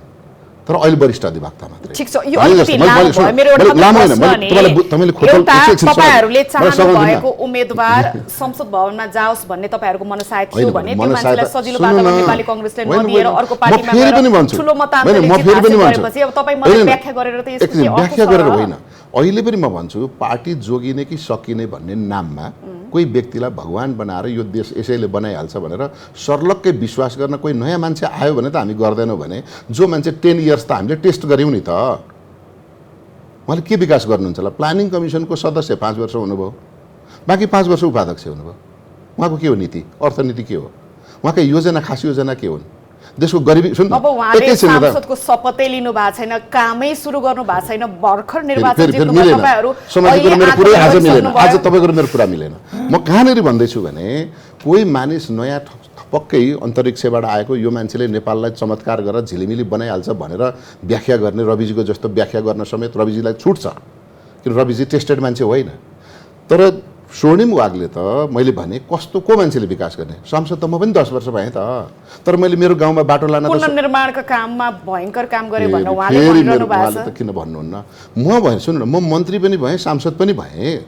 तर अहिले वरिष्ठ अधिवक्ता मात्रै। ठिक छ, यो अलिकति लामो भयो। मेरो एउटा तपाईहरुले चाहनु भएको उम्मेदवार संसद भवनमा जाओस् भन्ने तपाईहरुको मनसाय थियो भने त्यो मान्छेलाई सजिलो बाटोमा नेपाली कांग्रेसले नदिएर अर्को पार्टीमा गएर ठुलो मतान्तरले जितेपछि अब तपाई मलाई व्याख्या गरेर त यसको के व्याख्या गरेर होइन, अहिले पनि म भन्छु पार्टी जोगिने कि सकिने भन्ने नाममा कोही व्यक्तिलाई भगवान बनाएर यो देश यसैले बनाइहाल्छ भनेर सर्लक्कै विश्वास गर्न कोही नयाँ मान्छे आयो भने त हामी गर्दैनौँ भने जो मान्छे 10 इयर्स त हामीले टेस्ट गऱ्यौँ नि त। उहाँले के विकास गर्नुहुन्छ होला? प्लानिङ कमिसनको सदस्य 5 वर्ष हुनुभयो, बाँकी 5 वर्ष उपाध्यक्ष हुनुभयो। उहाँको के हो नीति, अर्थनीति के हो, उहाँका योजना खास योजना के हुन्? देशको गरिबी सुन अब उहाँले सांसदको शपथै लिनु भएको छैन, कामै सुरु गर्नु भएको छैन, भर्खर निर्वाचन जित्नु भयो तपाईहरु। आज तपाईको मेरो कुरा मिलेन। म कहाँनेरि भन्दैछु भने कोही मानिस नयाँ पक्कै अन्तरिक्षबाट आएको यो मान्छेले नेपाललाई चमत्कार गरेर झिलिमिली बनाइहाल्छ भनेर व्याख्या गर्ने रविजीको जस्तो व्याख्या गर्न समेत रविजीलाई छुट छ, किन रविजी टेस्टेड मान्छे होइन। तर स्वर्णिम वागले त मैले भने कस्तो को मान्छेले विकास गर्ने? सांसद त म पनि 10 वर्ष भएँ त, तर मैले मेरो गाउँमा बाटो लान त पुनर्निर्माणका काममा भयंकर काम गरे भन्न उहाँले भनिरहनु भएको छ। त किन भन्नुहुन्न? म भएँ, सुन्नु न, म मन्त्री पनि भएँ, सांसद पनि भएँ,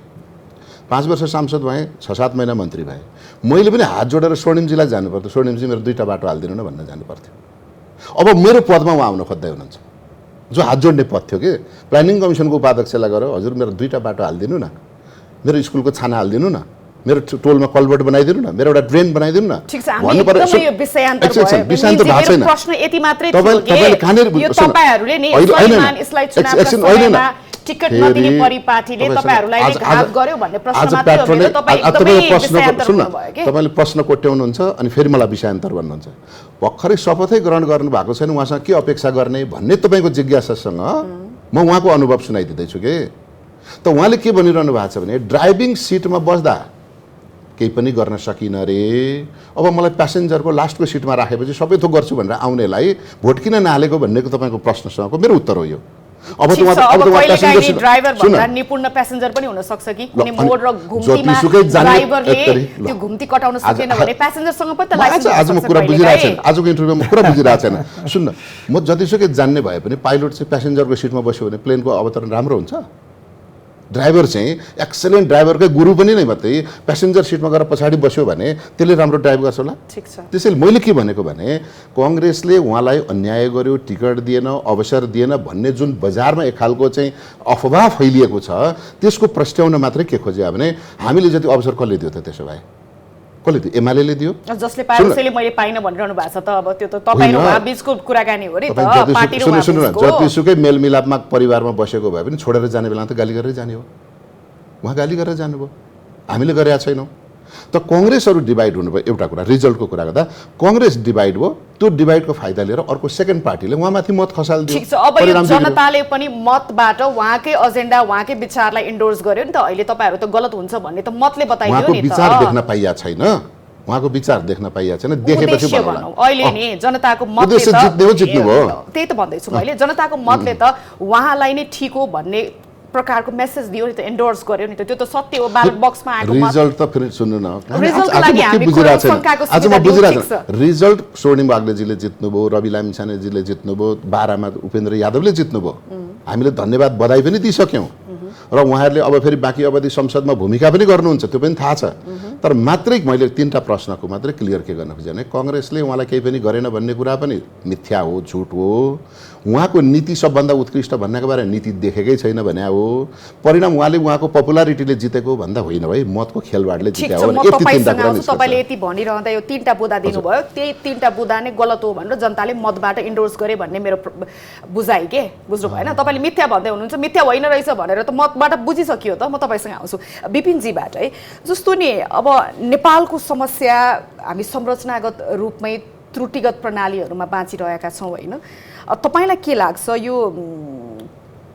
5 वर्ष सांसद भएँ, 6-7 महिना मन्त्री भएँ। मैले पनि हात जोडेर स्वर्णिमजीलाई जानु पर्थ्यो, स्वर्णिमजी मेरो 2टा बाटो हालिदिनु न भन्न जानु पर्थ्यो। अब मेरो पदमा उहाँ आउन खोज्दै हुनुहुन्छ, जो हात जोड्ने पद थियो कि प्लानिङ कमिसनको उपाध्यक्षलाई गएर हजुर मेरो 2टा बाटो हालिदिनु न, मेरो स्कुलको छाना हालिदिनु न, मेरो टोलमा कल्भर्ट बनाइदिनु न, मेरो एउटा ड्रेन बनाइदिनु न। ठीक छ, हामी एकदमै यो विषयान्तर भयो। विषयान्त भएको छैन। प्रश्न यति मात्रै थियो कि यो तपाईहरुले नि इस्लाम चुनावका समयमा टिकट नदिने परिपाटीले तपाईहरुलाई घात गर्यो भन्ने प्रश्न मात्रै हो। मेरो तपाई एकदमै विषयान्तर भयो के? तपाईले प्रश्न कोट्याउनुहुन्छ अनि फेरि मलाई विषयान्तर भन्नुहुन्छ। भर्खरै शपथै ग्रहण गर्नु भएको छैन, उहाँसँग के अपेक्षा गर्ने भन्ने तपाईको जिज्ञासासँग म उहाँको अनुभव सुनाइदिँदैछु के। त उहाँले के भनिरहनु भएको छ भने ड्राइभिङ सिटमा बस्दा केही पनि गर्न सकिन रे, अब मलाई प्यासेन्जरको लास्टको सिटमा राखेपछि सबै थोक गर्छु भनेर आउनेलाई भोट किन नहालेको भन्नेको तपाईँको प्रश्नसँगको मेरो उत्तर हो यो। अब त कहिलेकाहीँ ड्राइभर भन्दा निपुण प्यासेन्जर पनि हुन सक्छ कि कुनै मोड र घुम्तीमा ड्राइभरले त्यो घुम्ती कटाउन सकेन भने प्यासेन्जरसँग पनि त लाइसेन्स आज म कुरा बुझिरहेको छैन, आजको इन्टरभ्यूमा कुरा बुझिरहेको छैन। सुन्न, म जतिसुकै जान्ने भए पनि पाइलट चाहिँ प्यासेन्जरको सिटमा बस्यो भने प्लेनको अवतरण राम्रो हुन्छ। ड्राइभर चाहिँ एक्सलेन्ट ड्राइभरकै गुरु पनि नै मात्रै प्यासेन्जर सिटमा गएर पछाडि बस्यो भने त्यसले राम्रो ड्राइभ गर्छ होला। ठीक छ, त्यसैले मैले के भनेको भने कांग्रेसले उहाँलाई अन्याय गर्यो, टिकट दिएन, अवसर दिएन भन्ने जुन बजारमा एक खालको चाहिँ अफवाह फैलिएको छ त्यसको प्रस्ट्याउन मात्रै के खोज्यो भने हामीले जति अवसर कसले दियो त? त्यसो भए कसले दियो? एमाले दियो, जसले पाए उसैले मैले पाइन भनिरहनु भएको छ त। अब त्यो त तपाई र उहाँ बीचको कुराकानी हो नि त, पार्टी र उहाँ बीचको। जतिसुकै मेलमिलापमा परिवारमा बसेको भए पनि छोडेर जाने बेला त गाली गरेर जाने हो, उहाँ गाली गरेर जानुभयो, हामीले गरेका छैनौँ। त कांग्रेसहरू डिभाइड हुनुभयो। एउटा कुरा रिजल्टको कुरा गर्दा कांग्रेस डिभाइड भयो, त्यो डिभाइडको फाइदा लिएर अर्को सेकेन्ड पार्टीले उहाँमाथि मत खसालिदियो। ठीक छ, अब यो जनताले पनि मतबाट उहाँकै एजेन्डा उहाँकै विचारलाई इन्डोर्स गर्यो नि त। अहिले तपाईहरु त गलत हुन्छ भन्ने त मतले बताइदियो नि त। उहाँको विचार देख्न पाइया छैन, उहाँको विचार देख्न पाइया छैन, देखेपछि भन्नु। अहिले नि जनताको मतले त त्यही त भन्दैछु मैले, जनताको मतले त उहाँलाई नै ठीक हो भन्ने प्रकारको मेसेज दियो नि त, एन्डोर्स गर्यो नि त। त्यो त सत्य हो, ब्यालेट बक्समा आएको रिजल्ट त फेरि सुन्नु न, रिजल्टको लागि हामी शंकाको आज म बुझिरहेको रिजल्ट स्वर्णिम वाग्लेजीले जित्नुभयो, रवि लामिछानेजीले जित्नुभयो, बारामा उपेन्द्र यादवले जित्नुभयो, हामीले धन्यवाद बधाई पनि दिइसक्यौँ र उहाँहरूले अब फेरि बाँकी अवधि संसदमा भूमिका पनि गर्नुहुन्छ, त्यो पनि थाहा छ। तर मात्रै मैले 3टा प्रश्नको मात्रै क्लियर के गर्न खोजेँ भने कांग्रेसले उहाँलाई केही पनि गरेन भन्ने कुरा पनि मिथ्या हो, झुट हो। उहाँको नीति सबभन्दा उत्कृष्ट भन्नेको बारे नीति देखेकै छैन भने हो। परिणाम उहाँले उहाँको पपुलारिटीले जितेको भन्दा होइन भाइ, मतको खेलबाडले जित्या हो। तपाईले यति भनिरहँदा यो 3टा बुदा दिनुभयो, त्यही 3टा बुदा नै गलत हो भनेर जनताले मतबाट इन्डोर्स गरे भन्ने मेरो बुझाइ के, बुझ्नु भएन? तपाईले मिथ्या भन्दै हुनुहुन्छ, मिथ्या होइन रहेछ भनेर त मतबाट बुझिसकियो त। म तपाईसँग आउँछु विपिनजीबाट है। जस्तो नि अब नेपालको समस्या हामी संरचनागत रूपमै त्रुटिगत प्रणालीहरूमा बाँचिरहेका छौँ होइन? तपाईलाई के लाग्छ यो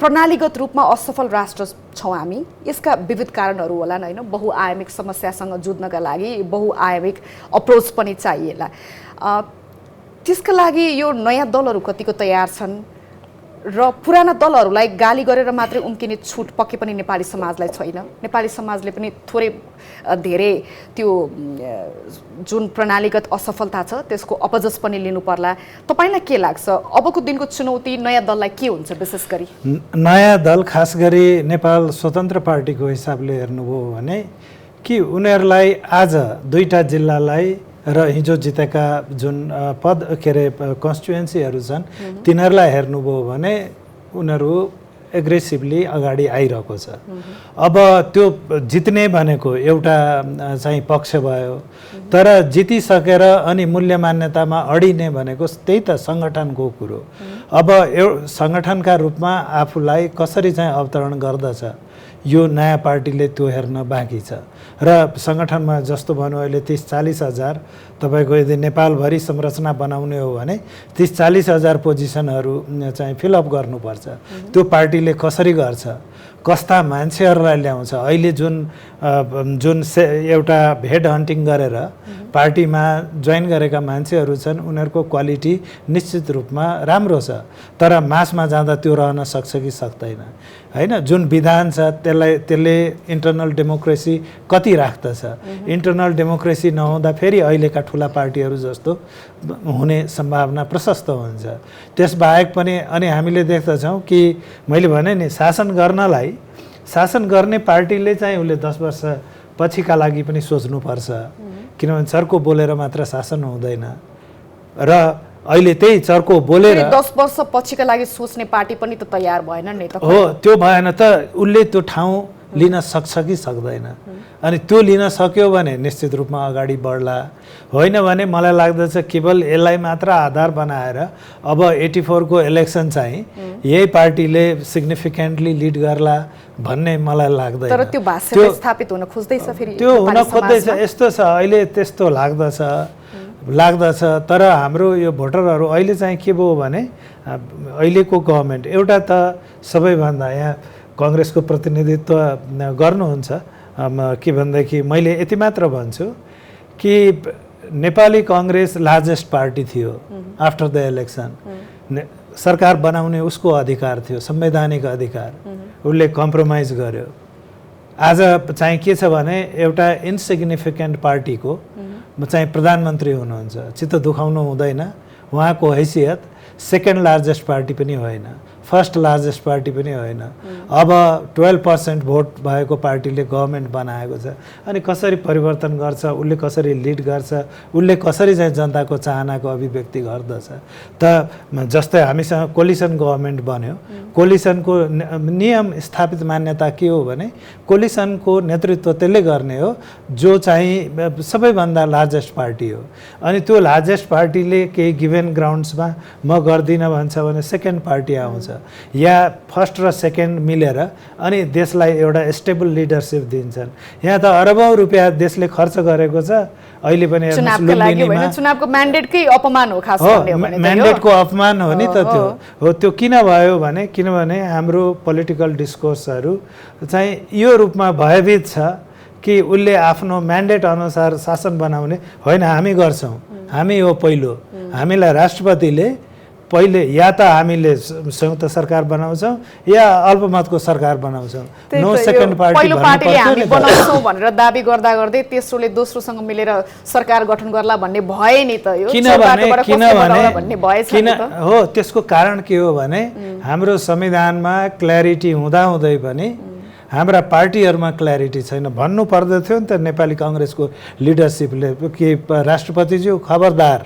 प्रणालीगत रूपमा असफल राष्ट्र छौँ हामी? यसका विविध कारणहरू होलान् होइन? बहुआयामिक समस्यासँग जुझ्नका लागि बहुआयामिक अप्रोच पनि चाहिएला। त्यसका लागि यो नयाँ दलहरू कतिको तयार छन्? र पुराना दलहरूलाई गाली गरेर मात्रै उम्किने छुट पक्कै पनि नेपाली समाजलाई छैन। नेपाली समाजले पनि थोरै धेरै त्यो जुन प्रणालीगत असफलता छ त्यसको अपजस पनि लिनु पर्ला। तपाईँलाई के लाग्छ अबको दिनको चुनौती नयाँ दललाई के हुन्छ? विशेष गरी नयाँ दल खास गरी नेपाल स्वतन्त्र पार्टीको हिसाबले हेर्नुभयो भने कि उनीहरूलाई आज 2टा जिल्लालाई र हिजो जितेका जुन के अरे कन्स्टिट्युएन्सीहरू छन् तिनीहरूलाई हेर्नुभयो भने उनीहरू एग्रेसिभली अगाडि आइरहेको छ। अब त्यो जित्ने भनेको एउटा चाहिँ पक्ष भयो, तर जितिसकेर अनि मूल्य मान्यतामा अडिने भनेको त्यही त सङ्गठनको कुरो। अब सङ्गठनका रूपमा आफूलाई कसरी चाहिँ अवतरण गर्दछ यो नयाँ पार्टीले त्यो हेर्न बाँकी छ। र सङ्गठनमा जस्तो भन्यो अहिले 30-40 हजार तपाईँको यदि नेपालभरि संरचना बनाउने हो भने 30-40 हजार पोजिसनहरू चाहिँ फिलअप गर्नुपर्छ। त्यो पार्टीले कसरी गर्छ, कस्ता मान्छेहरूलाई ल्याउँछ। अहिले जुन एउटा हेड हन्टिङ गरेर पार्टीमा जोइन गरेका मान्छेहरू छन् उनीहरूको क्वालिटी निश्चित रूपमा राम्रो छ, तर मासमा जाँदा त्यो रहन सक्छ कि सक्दैन हैन। जुन विधान छ त्यसले इन्टरनल डेमोक्रेसी कति राख्दछ? इन्टरनल डेमोक्रेसी नहुँदा फेरि अहिलेका ठुला पार्टीहरू जस्तो हुने सम्भावना प्रशस्त हुन्छ। त्यसबाहेक पनि अनि हामीले देख्दछौँ कि मैले भने नि शासन गर्ने पार्टीले चाहिँ उसले 10 वर्ष पछिका लागि पनि सोच्नुपर्छ, किनभने चर्को बोलेर मात्र शासन हुँदैन। र अहिले त्यही चर्को बोलेर 10 वर्ष पछिका लागि सोच्ने पार्टी पनि त तयार भएन नि त। हो, त्यो भएन त उसले त्यो ठाउँ लिन सक्छ कि सक्दैन। अनि त्यो लिन सक्यो भने निश्चित रूपमा अगाडि बढ्ला, होइन भने मलाई लाग्दछ केवल यसलाई मात्र आधार बनाएर अब 84 को इलेक्सन चाहिँ यही पार्टीले सिग्निफिकेन्टली लिड गर्ला भन्ने मलाई लाग्दैन। तर त्यो भाष्य स्थापित हुन खोज्दैछ फेरि, त्यो हुन खोज्दैछ। यस्तो छ अहिले त्यस्तो लाग्दछ। तर हाम्रो यो भोटरहरू अहिले चाहिँ के भयो भने अहिलेको गभर्मेन्ट एउटा त सबैभन्दा यहाँ काङ्ग्रेसको प्रतिनिधित्व गर्नुहुन्छ के भनेदेखि मैले यति मात्र भन्छु कि नेपाली काङ्ग्रेस लार्जेस्ट पार्टी थियो आफ्टर द इलेक्सन। सरकार बनाउने उसको अधिकार थियो, संवैधानिक अधिकार, उसले कम्प्रोमाइज गर्यो। आज चाहिँ के छ भने एउटा इन्सिग्निफिकेन्ट पार्टीको चाहिँ प्रधानमन्त्री हुनुहुन्छ, चित्त दुखाउनु हुँदैन। उहाँको हैसियत सेकेन्ड लार्जेस्ट पार्टी पनि होइन, फर्स्ट लार्जेस्ट पार्टी पनि होइन। अब 12% भोट भएको पार्टीले गभर्मेन्ट बनाएको छ। अनि कसरी परिवर्तन गर्छ, उसले कसरी लिड गर्छ, उसले कसरी चाहिँ जनताको चाहनाको अभिव्यक्ति गर्दछ। त जस्तै हामीसँग कोलिसन गभर्मेन्ट बन्यो, कोलिसनको नियम स्थापित मान्यता के हो भने कोलिसनको नेतृत्व त्यसले गर्ने हो जो चाहिँ सबैभन्दा लार्जेस्ट पार्टी हो। अनि त्यो लार्जेस्ट पार्टीले केही गिभन ग्राउन्ड्समा म गर्दिनँ भन्छ भने सेकेन्ड पार्टी आउँछ, या फर्स्ट र सेकेन्ड मिलेर अनि देशलाई एउटा स्टेबल लिडरसिप दिन्छन्। यहाँ त अरबौं रुपियाँ देशले खर्च गरेको छ। अहिले पनि चुनावको म्यान्डेटकै अपमान हो, खास गर्ने हो भने म्यान्डेटको अपमान हो नि त त्यो हो। त्यो किन भयो भने किनभने हाम्रो पोलिटिकल डिस्कोर्सहरू चाहिँ यो रूपमा भयभीत छ कि उसले आफ्नो म्यान्डेट अनुसार शासन बनाउने होइन, हामी गर्छौँ, हामी हो पहिलो, हामीलाई राष्ट्रपतिले पहिले या त हामीले संयुक्त सरकार बनाउँछौँ या अल्पमतको सरकार बनाउँछौँ। नो सेकेन्ड पार्टी पहिलो पार्टीले हामी बनाउँछौँ भनेर दाबी गर्दा गर्दै तेस्रोले दोस्रोसँग मिलेर सरकार गठन गर्ला भन्ने भए नि त। यो किन हो त्यसको कारण के हो भने हाम्रो संविधानमा क्ल्यारिटी हुँदाहुँदै पनि हाम्रा पार्टीहरूमा क्ल्यारिटी छैन। भन्नु पर्दथ्यो नि त नेपाली काङ्ग्रेसको लिडरसिपले कि राष्ट्रपतिज्यू खबरदार,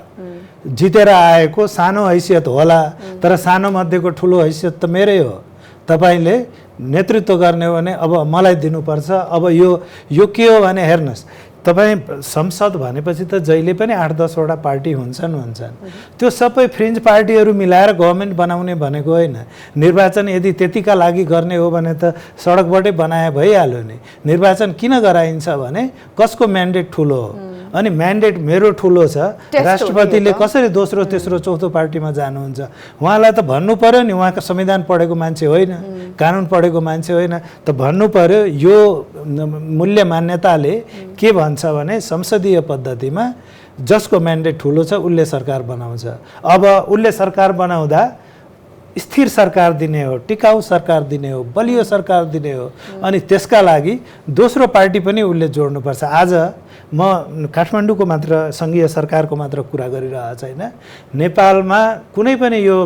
जितेर आएको सानो हैसियत होला तर सानो मध्येको ठुलो हैसियत त मेरै हो, तपाईँले नेतृत्व गर्ने हो भने अब मलाई दिनुपर्छ। अब यो के हो भने हेर्नुहोस्, तपाईँ संसद भनेपछि त जहिले पनि 8-10 वटा पार्टी हुन्छन्। त्यो सबै फ्रिन्ज पार्टीहरू मिलाएर गभर्मेन्ट बनाउने भनेको होइन। निर्वाचन यदि त्यतिका लागि गर्ने हो भने त सडकबाटै बनाए भइहाल्यो नि। निर्वाचन किन गराइन्छ भने कसको म्यान्डेट ठुलो हो, अनि म्यान्डेट मेरो ठुलो छ, राष्ट्रपतिले कसरी दोस्रो तेस्रो चौथो पार्टीमा जानुहुन्छ? उहाँलाई त भन्नु पर्यो नि, उहाँको संविधान पढेको मान्छे होइन, कानुन पढेको मान्छे होइन, त भन्नु पर्यो यो मूल्य मान्यताले के भन्छ भने संसदीय पद्धतिमा जसको म्यान्डेट ठुलो छ उसले सरकार बनाउँछ। अब उसले सरकार बनाउँदा स्थिर सरकार दिने हो, टिकाउ सरकार दिने हो, बलियो सरकार दिने हो, अनि त्यसका लागि दोस्रो पार्टी पनि उसले जोड्नुपर्छ। आज म काठमाडौँको मात्र सङ्घीय सरकारको मात्र कुरा गरिरहेको छैन, नेपालमा कुनै पनि यो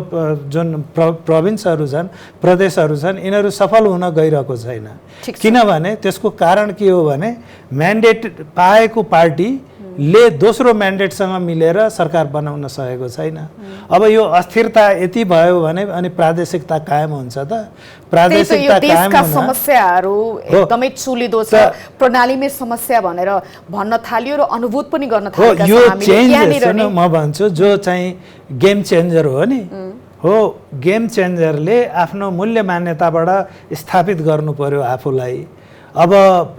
जुन प्रोभिन्सहरू छन्, प्रदेशहरू छन्, यिनीहरू सफल हुन गइरहेको छैन। किनभने त्यसको कारण के हो भने म्यान्डेट पाएको पार्टीले दोस्रो म्यान्डेटसँग मिलेर सरकार बनाउन सकेको छैन। अब यो अस्थिरता यति भयो भने अनि प्रादेशिकता कायम हुन्छ त? प्रादेशिकता कायम देशका समस्याहरू एकदमै चुलिदो छ, प्रणालीमै समस्या भनेर भन्न थालियो र अनुभूत पनि गर्न थालेका छौँ। यो चेन्ज म भन्छु जो चाहिँ गेम चेन्जर हो नि, हो गेम चेन्जरले आफ्नो मूल्य मान्यताबाट स्थापित गर्नु पर्यो आफूलाई। अब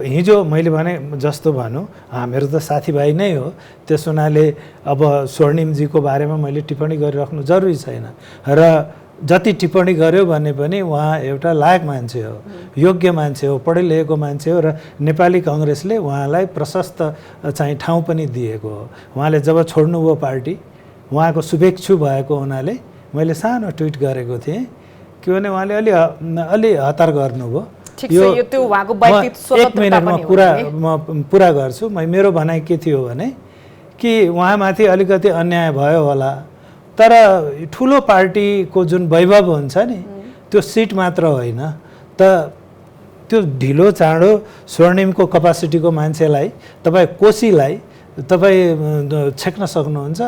हिजो मैले भने जस्तो भनौँ हामीहरू त साथीभाइ नै हो, त्यस हुनाले अब स्वर्णिमजीको बारेमा मैले टिप्पणी गरिराख्नु जरुरी छैन, र जति टिप्पणी गर्यो भने पनि उहाँ एउटा लायक मान्छे हो, योग्य मान्छे हो, पढे लेखेको मान्छे हो, र नेपाली कङ्ग्रेसले उहाँलाई प्रशस्त चाहिँ ठाउँ पनि दिएको हो। उहाँले जब छोड्नुभयो पार्टी, उहाँको शुभेच्छु भएको हुनाले मैले सानो ट्विट गरेको थिएँ किनभने उहाँले अलि हतार गर्नुभयो। यो त्यो उहाँको व्यक्तिगत स्वतन्त्रता पनि हो। म पुरा गर्छु। मेरो भनाइ के थियो भने कि उहाँमाथि अलिकति अन्याय भयो होला, तर ठुलो पार्टीको जुन वैभव हुन्छ नि त्यो सिट मात्र होइन त, त्यो ढिलो चाँडो स्वर्णिमको कपासिटीको मान्छेलाई तपाईँ कोसीलाई तपाईँ छेक्न सक्नुहुन्छ?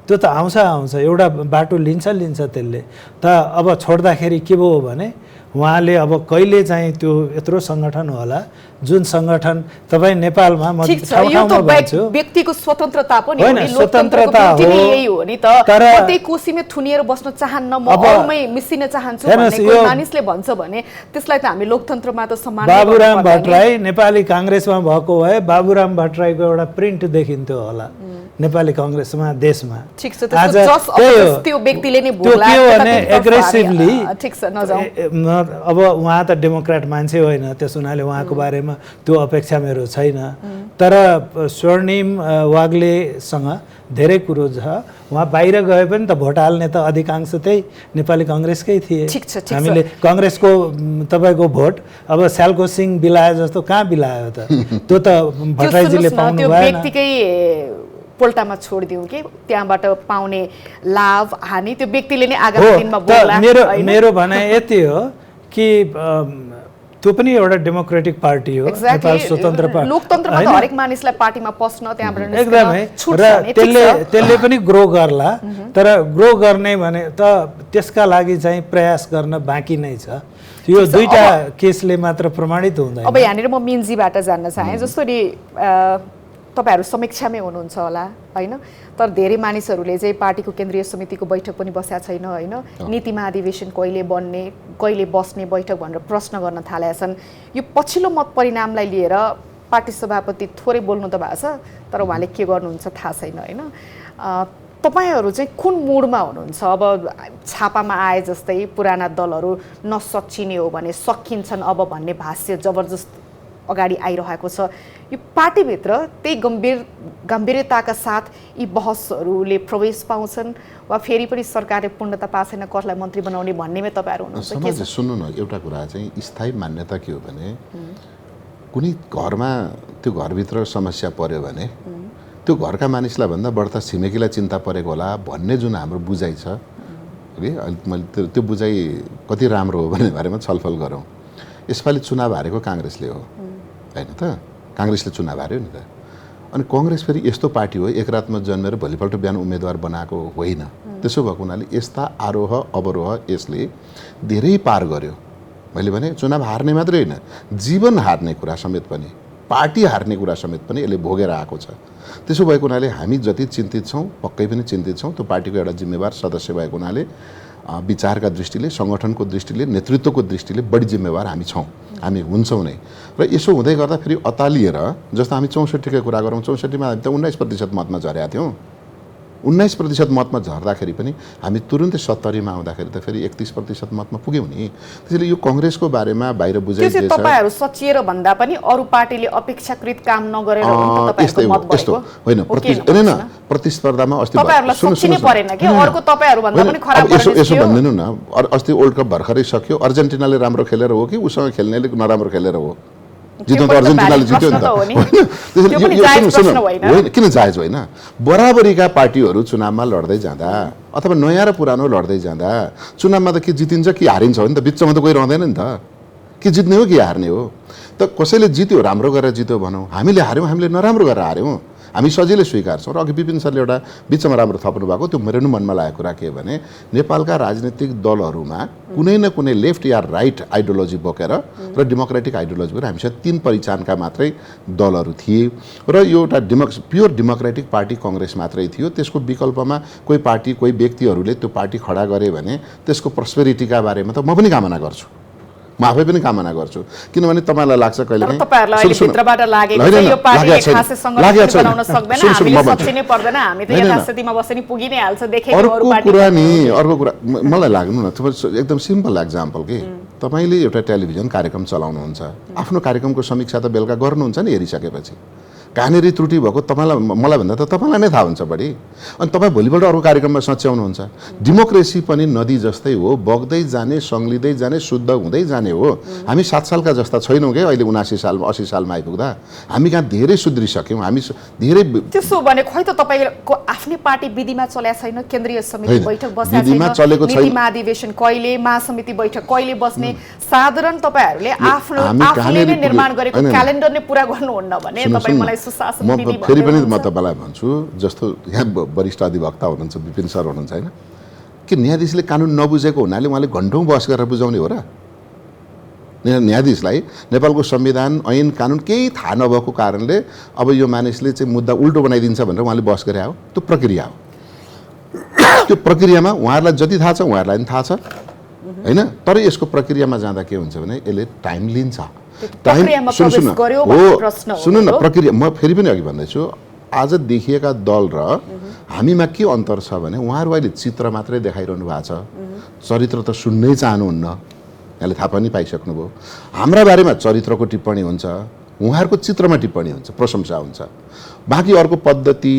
त्यो त आउँछ, एउटा बाटो लिन्छ त्यसले त। अब छोड्दाखेरि के भयो भने उहाँले अब कहिले चाहिँ त्यो यत्रो सङ्गठन होला जुन सङ्गठन तपाईँ नेपालमा म ठाउँमा भन्छु व्यक्तिको स्वतन्त्रता पनि होइन, स्वतन्त्रता हो, यही हो नि त। कतै कोसीमै थुनिएर बस्न चाहन्न, म अरूमै मिसिन चाहन्छु भन्ने कोही मानिसले भन्छ भने त्यसलाई त हामी लोकतन्त्रमा त सम्मान। बाबुराम भट्टराई नेपाली काङ्ग्रेसमा भएको भए बाबुराम भट्टराईको एउटा प्रिन्ट देखिन्थ्यो होला नेपाली कङ्ग्रेसमा, देशमा। ठिक छ, त्यो व्यक्तिले नै भोला एग्रेसिभली। ठिक छ, नजाऊ। अब उहाँ त डेमोक्रेट मान्छे होइन, त्यस हुनाले उहाँको बारेमा त्यो अपेक्षा मेरो छैन, तर स्वर्णिम वाग्लेसँग धेरै कुरो छ। उहाँ बाहिर गए पनि त भोट हाल्ने त अधिकांश त्यही नेपाली कङ्ग्रेसकै थिए। हामीले कङ्ग्रेसको तपाईँको भोट अब स्यालको सिंह बिलायो जस्तो कहाँ बिलायो त? त्यो त भट्टराईजीले पाउनु भएन। पोल्टामा छोडिदिउँ कि त्यहाँबाट पाउने लाभ हानि त्यो व्यक्तिले नै आगामी दिनमा बोल्ला। मेरो भनाइ यति हो कि त्यो पनि एउटा डेमोक्रेटिक पार्टी हो, नेपाल स्वतन्त्र पार्टी। लोकतन्त्रमा त हरेक मानिसलाई पार्टीमा पस्न त्यहाँबाट एकदमै, र त्यसले पनि ग्रो गर्ला, तर ग्रो गर्ने भने त त्यसका लागि चाहिँ प्रयास गर्न बाँकी नै छ। यो दुईटा केसले मात्र प्रमाणित हुँदैन। अब यहाँनिर म मिन्जीबाट जान्न चाहेँ, जसरी तपाईहरु समीक्षामै हुनुहुन्छ होला हैन, तर धेरै मानिसहरूले चाहिँ पार्टीको केन्द्रीय समितिको बैठक पनि बसेका छैन हैन, नीति महाधिवेशन कहिले बन्ने कहिले बस्ने बैठक भनेर प्रश्न गर्न थालेका छन्। यो पछिल्लो मत परिणामलाई लिएर पार्टी सभापति थोरै बोल्नु त भएको छ, तर उहाँले के गर्नुहुन्छ थाहा छैन हैन। तपाईहरु चाहिँ कुन मुडमा हुनुहुन्छ? अब छापामा आए जस्तै पुराना दलहरू नसच्चिने हो भने सकिन्छन् अब भन्ने भाष्य जबरजस्त अगाडि आइरहेको छ। यो पार्टीभित्र त्यही गम्भीरताका साथ यी बहसहरूले प्रवेश पाउँछन् वा फेरि पनि सरकारले पूर्णता पाएन कसलाई मन्त्री बनाउने भन्नेमै तपाईहरु हुनुहुन्छ? के छ सुन्नु न, एउटा कुरा चाहिँ स्थायी मान्यता के हो भने कुनै घरमा त्यो घरभित्र समस्या पर्यो भने त्यो घरका मानिसलाई भन्दा बढ्ता छिमेकीलाई चिन्ता परेको होला भन्ने जुन हाम्रो बुझाइ छ कि मैले त्यो बुझाइ कति राम्रो हो भन्ने बारेमा छलफल गरौँ। यसपालि चुनाव हारेको काङ्ग्रेसले हो हैन त, काङ्ग्रेसले चुनाव हार्यो नि त। अनि कङ्ग्रेस फेरि यस्तो पार्टी हो एक रातमा जन्मेर भोलिपल्ट बिहान उम्मेदवार बनाएको होइन। त्यसो भएको हुनाले यस्ता आरोह अवरोह यसले धेरै पार गर्यो। मैले भने चुनाव हार्ने मात्रै होइन, जीवन हार्ने कुरा समेत पनि, पार्टी हार्ने कुरा समेत पनि यसले भोगेर आएको छ। त्यसो भएको हुनाले हामी जति चिन्तित छौँ, पक्कै पनि चिन्तित छौँ। त्यो पार्टीको एउटा जिम्मेवार सदस्य भएको हुनाले विचारका दृष्टिले, सङ्गठनको दृष्टिले, नेतृत्वको दृष्टिले बढी जिम्मेवार हामी छौँ, हामी हुन्छौँ नै। र यसो हुँदै गर्दा फेरि अतालिएर, जस्तो हामी 64 कुरा गरौँ, 64मा हामी त 19% मतमा झरेका थियौँ 19% मतमा झर्दाखेरि पनि हामी तुरुन्तै 70 मा आउँदाखेरि त फेरि 31% मतमा पुग्यौँ नि। त्यसैले यो कङ्ग्रेसको बारेमा बाहिर बुझाइ त्यो चाहिँ तपाईहरु सचिएर भन्दा पनि अरु पार्टीले अपेक्षाकृत काम नगरेर हो नि त तपाईहरुको मत भएको होइन प्रतिस्पर्धामा अस्ति तपाईहरुलाई सचिनै परेन के अर्को तपाईहरु भन्दा पनि खराब गरेर यसो भन्दिनु न अस्ति वर्ल्ड कप भर्खरै सक्यो अर्जेन्टिनाले राम्रो खेलेर हो कि उसँग खेल्नेले नराम्रो खेलेर हो जित्नु त अर्जेन्टिनाले जित्यो नि त होइन किन जायज होइन बराबरीका पार्टीहरू चुनावमा लड्दै जाँदा अथवा नयाँ र पुरानो लड्दै जाँदा चुनावमा त के जितिन्छ कि हारिन्छ हो नि त बिचमा त कोही रहँदैन नि त कि जित्ने हो कि हार्ने हो त कसैले जित्यो राम्रो गरेर जित्यो भनौँ हामीले हार्यौँ हामीले नराम्रो गरेर हार्यौँ हामी सजिलै स्वीकार्छौँ र अघि विपिन सरले एउटा बिचमा राम्रो थप्नु भएको त्यो मेरो मनमा लागेको कुरा के भने नेपालका राजनीतिक दलहरूमा कुनै न कुनै लेफ्ट या राइट आइडियोलोजी बोकेर र डेमोक्रेटिक आइडियोलोजी बोकेर हामीसँग 3 पहिचानका मात्रै दलहरू थिए र यो एउटा प्योर डेमोक्रेटिक पार्टी कङ्ग्रेस मात्रै थियो। त्यसको विकल्पमा कोही पार्टी कोही व्यक्तिहरूले त्यो पार्टी खडा गरे भने त्यसको प्रस्पेरिटीका बारेमा त म पनि कामना गर्छु म आफै पनि कामना गर्छु किनभने तपाईलाई लाग्छ कहिले तपाईहरुलाई भित्रबाट लागेको चाहिँ यो पार्टीले खासै संगठन बनाउन सक्दैन हामीले सच्चिनै पर्दैन हामी त यथास्थितिमा बसे नि पुगि नै हाल्छ देखेको अरु पार्टी अर्को कुरा मलाई लाग्नु न एकदम सिम्पल एक्जाम्पल के तपाईले एउटा टेलिभिजन कार्यक्रम चलाउनुहुन्छ आफ्नो कार्यक्रमको समीक्षा त बेलुका गर्नुहुन्छ नि हेरिसकेपछि कहाँनेरि त्रुटि भएको तपाईलाई मलाई भन्दा त तपाईलाई नै थाहा हुन्छ बढी अनि तपाईँ भोलिपल्ट अरू कार्यक्रममा सच्याउनुहुन्छ। डेमोक्रेसी पनि नदी जस्तै हो बग्दै जाने सङ्लिँदै जाने शुद्ध हुँदै जाने हो। हामी 7 सालका जस्ता छैनौँ के अहिले 79 सालमा 80 सालमा आइपुग्दा हामी कहाँ धेरै सुध्रिसक्यौँ हामी धेरै त्यसो भने खै त तपाईको आफ्नै पार्टी विधिमा चलेको छैन केन्द्रीय समिति बैठक बसेको छैन नीति महाधिवेशन कहिले महासमिति बैठक कहिले बस्ने साधारण तपाईहरुले आफ्नो आफूले नै निर्माण गरेको क्यालेन्डर नै पूरा गर्नुहुन्न भने तपाई मलाई म फेरि पनि म तपाईलाई भन्छु जस्तो यहाँ वरिष्ठ अधिवक्ता हुनुहुन्छ विपिन सर हुनुहुन्छ हैन कि न्यायाधीशले कानुन नबुझेको हुनाले उहाँले घण्टौं बहस गरेर बुझाउने हो र न्यायाधीशलाई नेपालको संविधान ऐन कानुन केही थाहा नभएको कारणले अब यो मानिसले चाहिँ मुद्दा उल्टो बनाइदिन्छ भनेर उहाँले बहस गरे हो त्यो प्रक्रिया हो। त्यो प्रक्रियामा उहाँहरूलाई जति थाहा छ उहाँहरूलाई पनि थाहा छ हैन तर यसको प्रक्रियामा जाँदा के हुन्छ भने यसले टाइम लिन्छ। सुन्नु न प्रक्रिया म फेरि पनि अघि भन्दैछु आज देखिएका दल र हामीमा के अन्तर छ भने उहाँहरू अहिले चित्र मात्रै देखाइरहनु भएको छ चरित्र त सुन्नै चाहनुहुन्न यहाँले थाहा पनि पाइसक्नुभयो। हाम्रा बारेमा चरित्रको टिप्पणी हुन्छ उहाँहरूको चित्रमा टिप्पणी हुन्छ प्रशंसा हुन्छ बाँकी अर्को पद्धति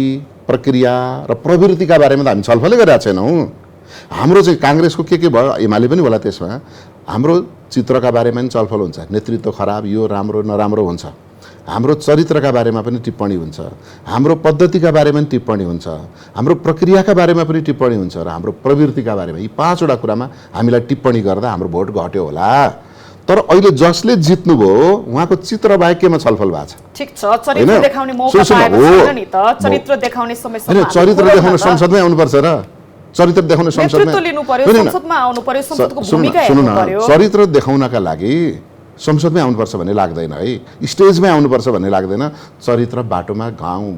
प्रक्रिया र प्रवृत्तिका बारेमा त हामी छलफलै गरिरहेको छैनौँ। हाम्रो चाहिँ काङ्ग्रेसको के भयो एमाले पनि होला त्यसमा हाम्रो चित्रका बारेमा पनि छलफल हुन्छ नेतृत्व खराब यो राम्रो नराम्रो हुन्छ हाम्रो चरित्रका बारेमा पनि टिप्पणी हुन्छ हाम्रो पद्धतिका बारेमा पनि टिप्पणी हुन्छ हाम्रो प्रक्रियाका बारेमा पनि टिप्पणी हुन्छ र हाम्रो प्रवृत्तिका बारेमा यी 5 वटा कुरामा हामीलाई टिप्पणी गर्दा हाम्रो भोट घट्यो होला। तर अहिले जसले जित्नुभयो उहाँको चित्र बाहेक केमा छलफल भएको छ ठीक छ चरित्र देखाउने मौका पाएको छैन नि त चरित्र देखाउने समयसम्म चरित्र देखाउन संसदमै आउनुपर्छ र चरित्र देखाउन संसदमा आउनु पर्यो संसदको भूमिका हेर्नु पर्यो। चरित्र देखाउनका लागि संसदमै आउनुपर्छ भन्ने लाग्दैन है स्टेजमै आउनुपर्छ भन्ने लाग्दैन चरित्र बाटोमा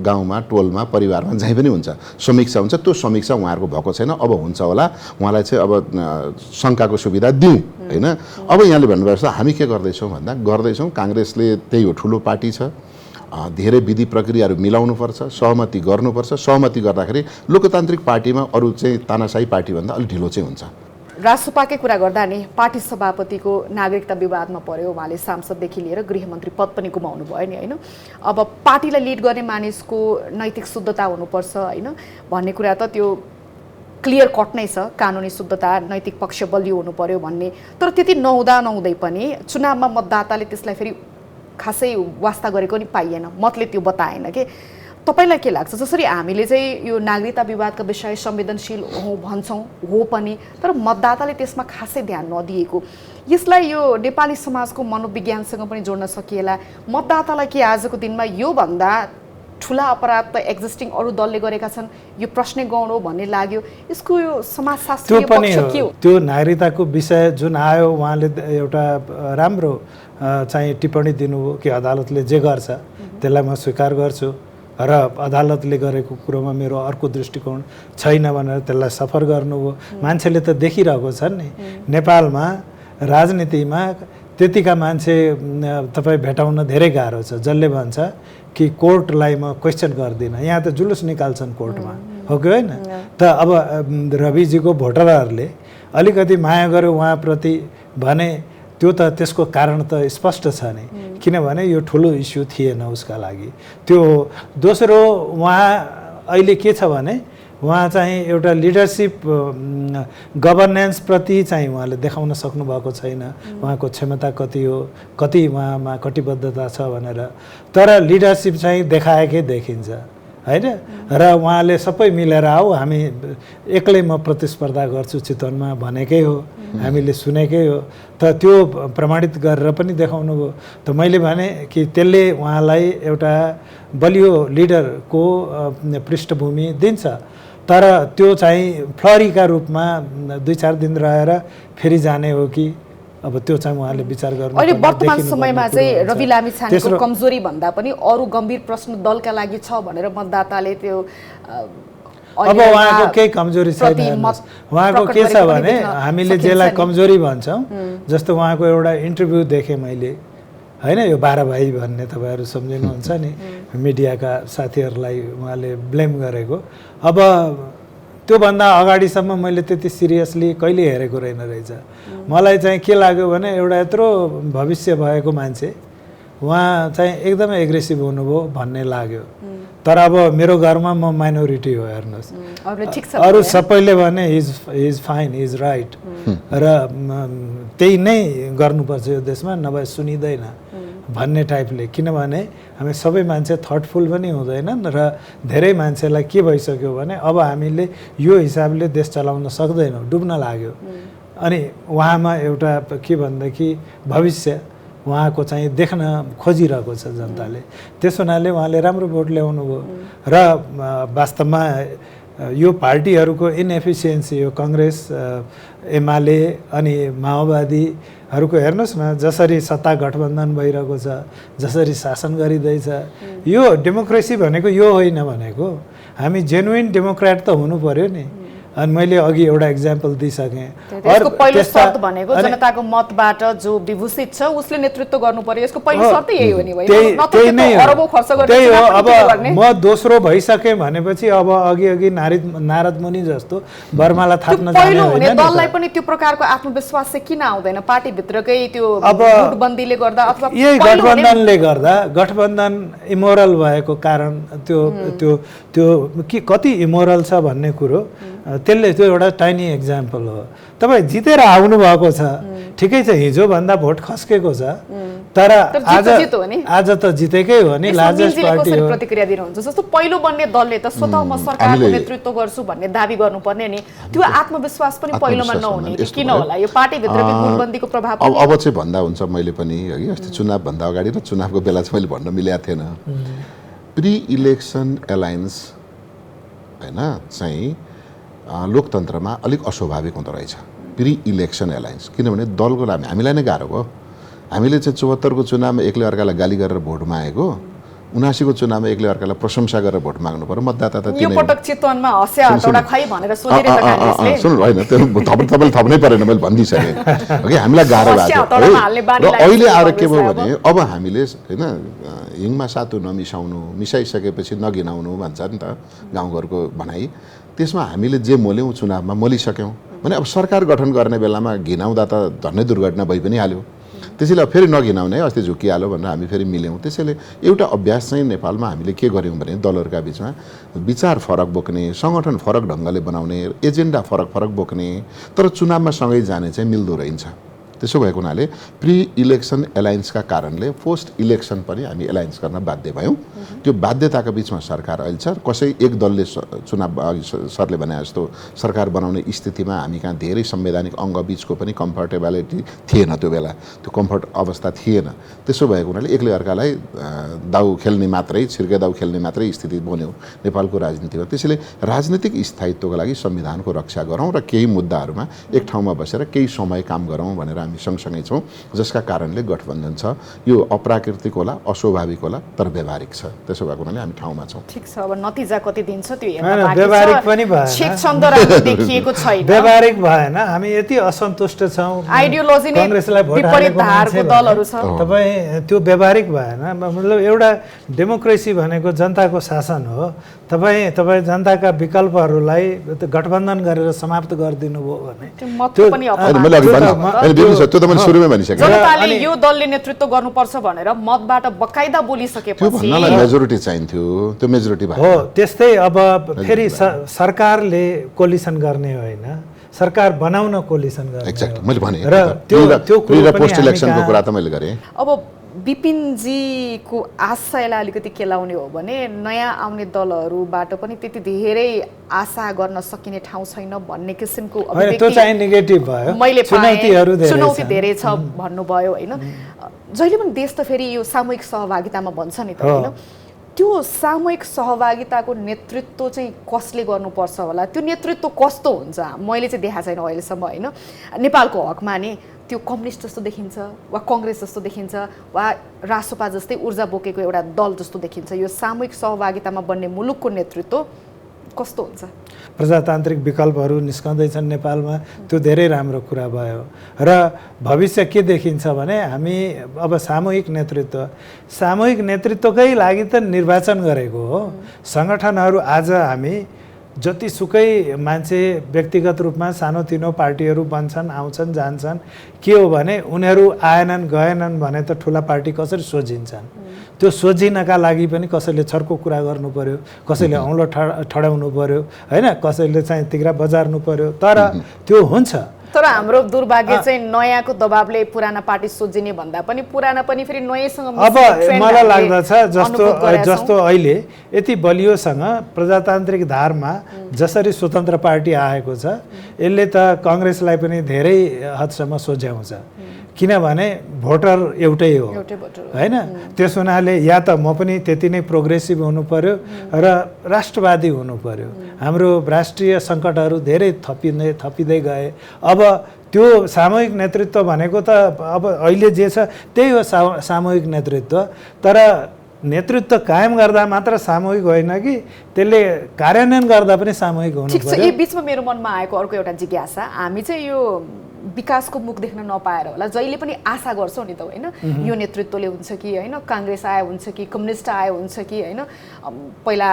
गाउँमा टोलमा परिवारमा जहीँ पनि हुन्छ समीक्षा हुन्छ त्यो समीक्षा उहाँहरूको भएको छैन अब हुन्छ होला उहाँलाई चाहिँ अब शङ्काको सुविधा दिउँ हैन। अब यहाँले भन्नुभएको छ हामी के गर्दैछौँ भन्दा गर्दैछौँ काङ्ग्रेसले त्यही हो ठुलो पार्टी छ धेरै विधि प्रक्रियाहरू मिलाउनुपर्छ सहमति गर्नुपर्छ सहमति गर्दाखेरि लोकतान्त्रिक पार्टीमा अरू चाहिँ तानाशाही पार्टीभन्दा अलिक ढिलो चाहिँ हुन्छ। राष्ट्रपाकै कुरा गर्दा नि पार्टी सभापतिको नागरिकता विवादमा पर्यो उहाँले सांसददेखि लिएर गृहमन्त्री पद पनि गुमाउनु भयो नि हैन। अब पार्टीलाई लिड गर्ने मानिसको नैतिक शुद्धता हुनुपर्छ हैन भन्ने कुरा त त्यो क्लियर कट नै छ कानुनी शुद्धता नैतिक पक्ष बलियो हुनु पर्यो भन्ने तर त्यति नहुँदै पनि चुनावमा मतदाताले त्यसलाई फेरि खासै वास्ता गरेको नि पाइएन मतले त्यो बताएन के तपाईलाई के लाग्छ जसरी हामीले चाहिँ यो नागरिकता विवादका विषय संवेदनशील हो भन्छौँ हो पनि तर मतदाताले त्यसमा खासै ध्यान नदिएको यसलाई यो नेपाली समाजको मनोविज्ञानसँग पनि जोड्न सकिएला मतदातालाई के आजको दिनमा यो भन्दा ठुला अपराध त एक्जिस्टिङ अरू दलले गरेका छन् यो प्रश्न गौण हो भन्ने लाग्यो यसको यो समाजशास्त्रीय पक्ष के हो? त्यो नागरिकताको विषय जुन आयो उहाँले एउटा राम्रो चाहिँ टिप्पणी दिनुभयो कि अदालतले जे गर्छ त्यसलाई म स्वीकार गर्छु र अदालतले गरेको कुरोमा मेरो अर्को दृष्टिकोण छैन भनेर त्यसलाई सफर गर्नुभयो। मान्छेले त देखिरहेको छन् नि नेपालमा राजनीतिमा त्यतिका मान्छे तपाईँ भेटाउन धेरै गाह्रो छ जसले भन्छ कि कोर्टलाई म क्वेसन गर्दिनँ यहाँ त जुलुस निकाल्छन् कोर्टमा हो कि होइन त अब रविजीको भोटरहरूले अलिकति माया गर्यो उहाँप्रति भने त्यो त त्यसको कारण त स्पष्ट छ नि, किनभने यो ठुलो इस्यु थिएन उसका लागि। त्यो दोस्रो उहाँ अहिले के छ भने उहाँ चाहिँ एउटा लिडरसिप गभर्नेन्सप्रति चाहिँ उहाँले देखाउन सक्नुभएको छैन, उहाँको क्षमता कति हो, कति उहाँमा कटिबद्धता छ भनेर। तर लिडरसिप चाहिँ देखाएकै देखिन्छ होइन। र उहाँले सबै मिलेर आऊ हामी एक्लै म प्रतिस्पर्धा गर्छु चितवनमा भनेकै हो, हामीले सुनेकै हो। त त्यो प्रमाणित गरेर पनि देखाउनु भयो। त मैले भने कि त्यसले उहाँलाई एउटा बलियो लिडरको पृष्ठभूमि दिन्छ, तर त्यो चाहिँ फ्लरीका रूपमा 2-4 दिन रहेर फेरि जाने हो कि अब त्यो चाहिँ उहाँले विचार गर्नु। अहिले वर्तमान समयमा चाहिँ रवि लामिछानेको कमजोरी भन्दा पनि अरू गम्भीर प्रश्न दलका लागि छ भनेर मतदाताले त्यो अब उहाँको केही कमजोरी छैन। उहाँको के छ भने हामीले जसलाई कमजोरी भन्छौँ, जस्तो उहाँको एउटा इन्टरभ्यू देखेँ मैले होइन, यो 12 भाइ भन्ने तपाईँहरू सम्झिनुहुन्छ नि, मिडियाका साथीहरूलाई उहाँले ब्लेम गरेको। अब त्योभन्दा अगाडिसम्म मैले त्यति सिरियसली कहिले हेरेको रहेन रहेछ। मलाई चाहिँ के लाग्यो भने एउटा यत्रो भविष्य भएको मान्छे उहाँ चाहिँ एकदमै एग्रेसिभ हुनुभयो भन्ने लाग्यो। तर अब मेरो घरमा म माइनोरिटी हो हेर्नुहोस्, अरू सबैले भने इज फाइन इज राइट र त्यही नै गर्नुपर्छ यो देशमा, नभए सुनिँदैन भन्ने टाइपले। किनभने हामी सबै मान्छे थटफुल पनि हुँदैनन् र धेरै मान्छेलाई के भइसक्यो भने अब हामीले यो हिसाबले देश चलाउन सक्दैनौँ, डुब्न लाग्यो। अनि उहाँमा एउटा के भन्दाखेरि भविष्य उहाँको चाहिँ देख्न खोजिरहेको छ जनताले। त्यस हुनाले उहाँले राम्रो भोट ल्याउनु भयो। र वास्तवमा यो पार्टीहरूको इनएफिसियन्सी, यो काङ्ग्रेस, एमाले अनि माओवादीहरूको हेर्नुहोस् न, जसरी सत्ता गठबन्धन भइरहेको छ, जसरी शासन गरिँदैछ, यो डेमोक्रेसी भनेको यो होइन भनेको। हामी जेन्युइन डेमोक्रेट त हुनु पर्यो नि। अनि मैले अघि एउटा इक्जाम्पल दिइसकेँ। यसको पहिलो शर्त भनेको जनताको मतबाट जो विभूषित छ उसले नेतृत्व गर्नु पर्यो। यसको पहिलो शर्त यही हो नि होइन? त्यही नै हो, अरबौं खर्च गरेर त्यही हो। अब म दोस्रो भइसकेँ भनेपछि अब अघि नारद मुनि जस्तो बर्माला थाप्न जाने होइन नि। दललाई पनि त्यो प्रकारको आत्मविश्वास चाहिँ किन आउँदैन? पार्टीभित्रकै त्यो गुटबन्दीले गर्दा अथवा यही गठबन्धनले गर्दा, गठबन्धन इमोरल भएको कारण त्यो त्यो त्यो के कति इमोरल छ भन्ने कुरो त्यसले त्यो एउटा टाइनी एक्जाम्पल हो। तपाईँ जितेर आउनु भएको छ, ठिकै छ, हिजोभन्दा भोट खस्केको छ, तर आज त जितेकै हो नि, लार्जेस्ट पार्टी हो। प्रतिक्रिया दिनुहुन्छ जस्तो पहिलो बन्ने दलले त स्वतः म सरकारको नेतृत्व गर्छु भन्ने दाबी गर्नुपर्ने नि, त्यो आत्मविश्वास पनि पहिलोमा नहुने किन होला? यो पार्टीभित्रको गुटबन्दीको प्रभाव अब चाहिँ भन्दा हुन्छ। मैले पनि है अस्ति चुनाव भन्दा अगाडि र चुनावको बेला चाहिँ मैले भन्न मिलेको थिएन, प्री इलेक्सन एलायन्स होइन चाहिँ लोकतन्त्रमा अलिक अस्वाभाविक हुँदो रहेछ प्री इलेक्सन एलायन्स। किनभने दलको लागि हामीलाई नै गाह्रो भयो। हामीले चाहिँ 74 को चुनावमा एकले अर्कालाई गाली गरेर भोट मागेको, 79 को चुनावमा एकले अर्कालाई प्रशंसा गरेर भोट माग्नु पर्यो। मतदाता त यो पटक चितवनमा हस्या हटौडा खै भनेर सोधिरहेको कांग्रेसले। सुन्नु होइन, त्यो तपाईले थप्नै परेन, मैले भनिदिइसकेँ कि हामीलाई गाह्रो भएको र अहिले आएर के भयो भने अब हामीले होइन हिङमा सातु नमिसाउनु, मिसाइसकेपछि नघिनाउनु भन्छ नि त गाउँघरको भनाइ। त्यसमा हामीले जे मोल्यौँ चुनावमा मोलिसक्यौँ भने अब सरकार गठन गर्ने बेलामा घिनाउँदा त झन्नै दुर्घटना भइ पनि हाल्यो। त्यसैले अब फेरि नघिनाउने, अस्ति झुकिहाल्यो भनेर हामी फेरि मिल्यौँ। त्यसैले एउटा अभ्यास चाहिँ नेपालमा हामीले के गर्यौँ भने दलहरूका बिचमा विचार फरक बोक्ने, सङ्गठन फरक ढङ्गले बनाउने, एजेन्डा फरक फरक बोक्ने, तर चुनावमा सँगै जाने चाहिँ मिल्दो रहन्छ। त्यसो भएको हुनाले प्री इलेक्सन एलायन्सका कारणले पोस्ट इलेक्सन पनि हामी एलायन्स गर्न बाध्य भयौँ। त्यो बाध्यताको बिचमा सरकार अहिले छ। कसै एक दलले चुनाव सरले भने जस्तो सरकार बनाउने स्थितिमा हामी कहाँ धेरै संवैधानिक अङ्ग बिचको पनि कम्फर्टेबिलिटी थिएन, त्यो बेला त्यो कम्फर्ट अवस्था थिएन। त्यसो भएको हुनाले एकले अर्कालाई दाउ खेल्ने मात्रै, छिर्के दाउ खेल्ने मात्रै स्थिति बन्यो नेपालको राजनीतिमा। त्यसैले राजनीतिक स्थायित्वको लागि संविधानको रक्षा गरौँ र केही मुद्दाहरूमा एक ठाउँमा बसेर केही समय काम गरौँ भनेर हामी सँगसँगै छौँ, जसका कारणले गठबन्धन छ। यो अप्राकृतिक होला, अस्वाभाविक होला, तर व्यावहारिक छ। त्यसो भएको हुनाले हामी ठाउँमा छौँ। ठिक छ, अब नतिजा कति दिन्छ त्यो हेर्न हैन, बाँकी छ। व्यावहारिक पनि भएन। छेक छन्दराहरू देखिएको छैन। व्यावहारिक भएन। हामी यति असन्तुष्ट छौँ, आइडियोलोजी नै कांग्रेसलाई भोट विपरीत हालेको धारको मान्छे दलहरू छ। तपाईँ त्यो व्यावहारिक भएन। मतलब एउटा डेमोक्रेसी भनेको जनताको शासन हो। तपाईँ जनताका विकल्पहरूलाई गठबन्धन गरेर समाप्त गरिदिनु भयो भने त्यो महत्त्व पनि होइन, मैले अघि भने त्यो त मैले सुरुमै भनिसकेँ। जनताले यो दलले नेतृत्व गर्नुपर्छ भनेर मतबाट बकाइदा त्यो बोलिसकेपछि भन्नलाई मेजोरिटी चाहिन्थ्यो, त्यो मेजोरिटी भयो। हो। त्यस्तै अब फेरि सरकारले कोलिसन गर्ने होइन, सरकार बनाउन कोलिसन गर्ने एक्ज्याक्ट हो। मैले भने र त्यो प्री र कुरो पोस्ट पनि इलेक्सनको हामी कुरा त मैले गरेँ। अब विपिनजीको आशयलाई अलिकति केलाउने हो भने नयाँ आउने दलहरूबाट पनि त्यति धेरै आशा गर्न सकिने ठाउँ छैन भन्ने किसिमको होइन, त्यो चाहिँ नेगेटिभ भयो। मैले चुनौतीहरू धेरै चुनौती छन्। धेरै छ भन्नुभयो होइन। जहिले पनि देश त फेरि यो सामूहिक सहभागितामा भन्छ नि त होइन। त्यो सामूहिक सहभागिताको नेतृत्व चाहिँ कसले गर्नुपर्छ होला, त्यो नेतृत्व कस्तो हुन्छ मैले चाहिँ देखाएको छैन अहिलेसम्म होइन। नेपालको हकमा नि त्यो कम्युनिस्ट जस्तो देखिन्छ वा कङ्ग्रेस जस्तो देखिन्छ वा रासोपा जस्तै ऊर्जा बोकेको एउटा दल जस्तो देखिन्छ। यो सामूहिक सहभागितामा बन्ने मुलुकको नेतृत्व कस्तो हुन्छ? प्रजातान्त्रिक विकल्पहरू निस्कँदैछन् नेपालमा, त्यो धेरै राम्रो कुरा भयो। र भविष्य के देखिन्छ भने हामी अब सामूहिक नेतृत्वकै लागि त निर्वाचन गरेको हो। सङ्गठनहरू आज हामी जतिसुकै मान्छे व्यक्तिगत रूपमा सानोतिनो पार्टीहरू बन्छन्, आउँछन्, जान्छन्, के हो भने उनीहरू आएनन् गएनन् भने त ठुला पार्टी कसरी सोझिन्छन्? त्यो सोझिनका लागि पनि कसैले छर्को कुरा गर्नु पर्यो, कसैले औँलो ठडाउनु पर्यो होइन, कसैले चाहिँ तिग्रा बजार्नु पर्यो, तर त्यो हुन्छ। तर हाम्रो दुर्भाग्य चाहिँ नयाँको दबावले पुराना पार्टी सोझिने भन्दा पनि पुराना पनि फेरि नयाँसँग अब मलाई लाग्दछ जस्तो अहिले यति बलियोसँग प्रजातान्त्रिक धारमा जसरी स्वतन्त्र पार्टी आएको छ, यसले त काङ्ग्रेसलाई पनि धेरै हदसम्म सोझ्याउँछ। किनभने भोटर एउटै हो होइन। त्यस हुनाले या त म पनि त्यति नै प्रोग्रेसिभ हुनु पर्यो र राष्ट्रवादी हुनु पर्यो। हाम्रो राष्ट्रिय सङ्कटहरू धेरै थपिँदै गए। अब त्यो सामूहिक नेतृत्व भनेको त अब अहिले जे छ त्यही हो सामूहिक नेतृत्व। तर नेतृत्व कायम गर्दा मात्र सामूहिक होइन कि त्यसले कार्यान्वयन गर्दा पनि सामूहिक हुनु पर्यो। ठिक छ, पर्यो। यी बिचमा मेरो मनमा आएको अर्को एउटा जिज्ञासा, हामी चाहिँ यो विकासको मुख देख्न नपाएर होला जहिले पनि आशा गर्छौँ नि त होइन, यो नेतृत्वले हुन्छ कि होइन, काङ्ग्रेस आए हुन्छ कि कम्युनिस्ट आए हुन्छ कि होइन। पहिला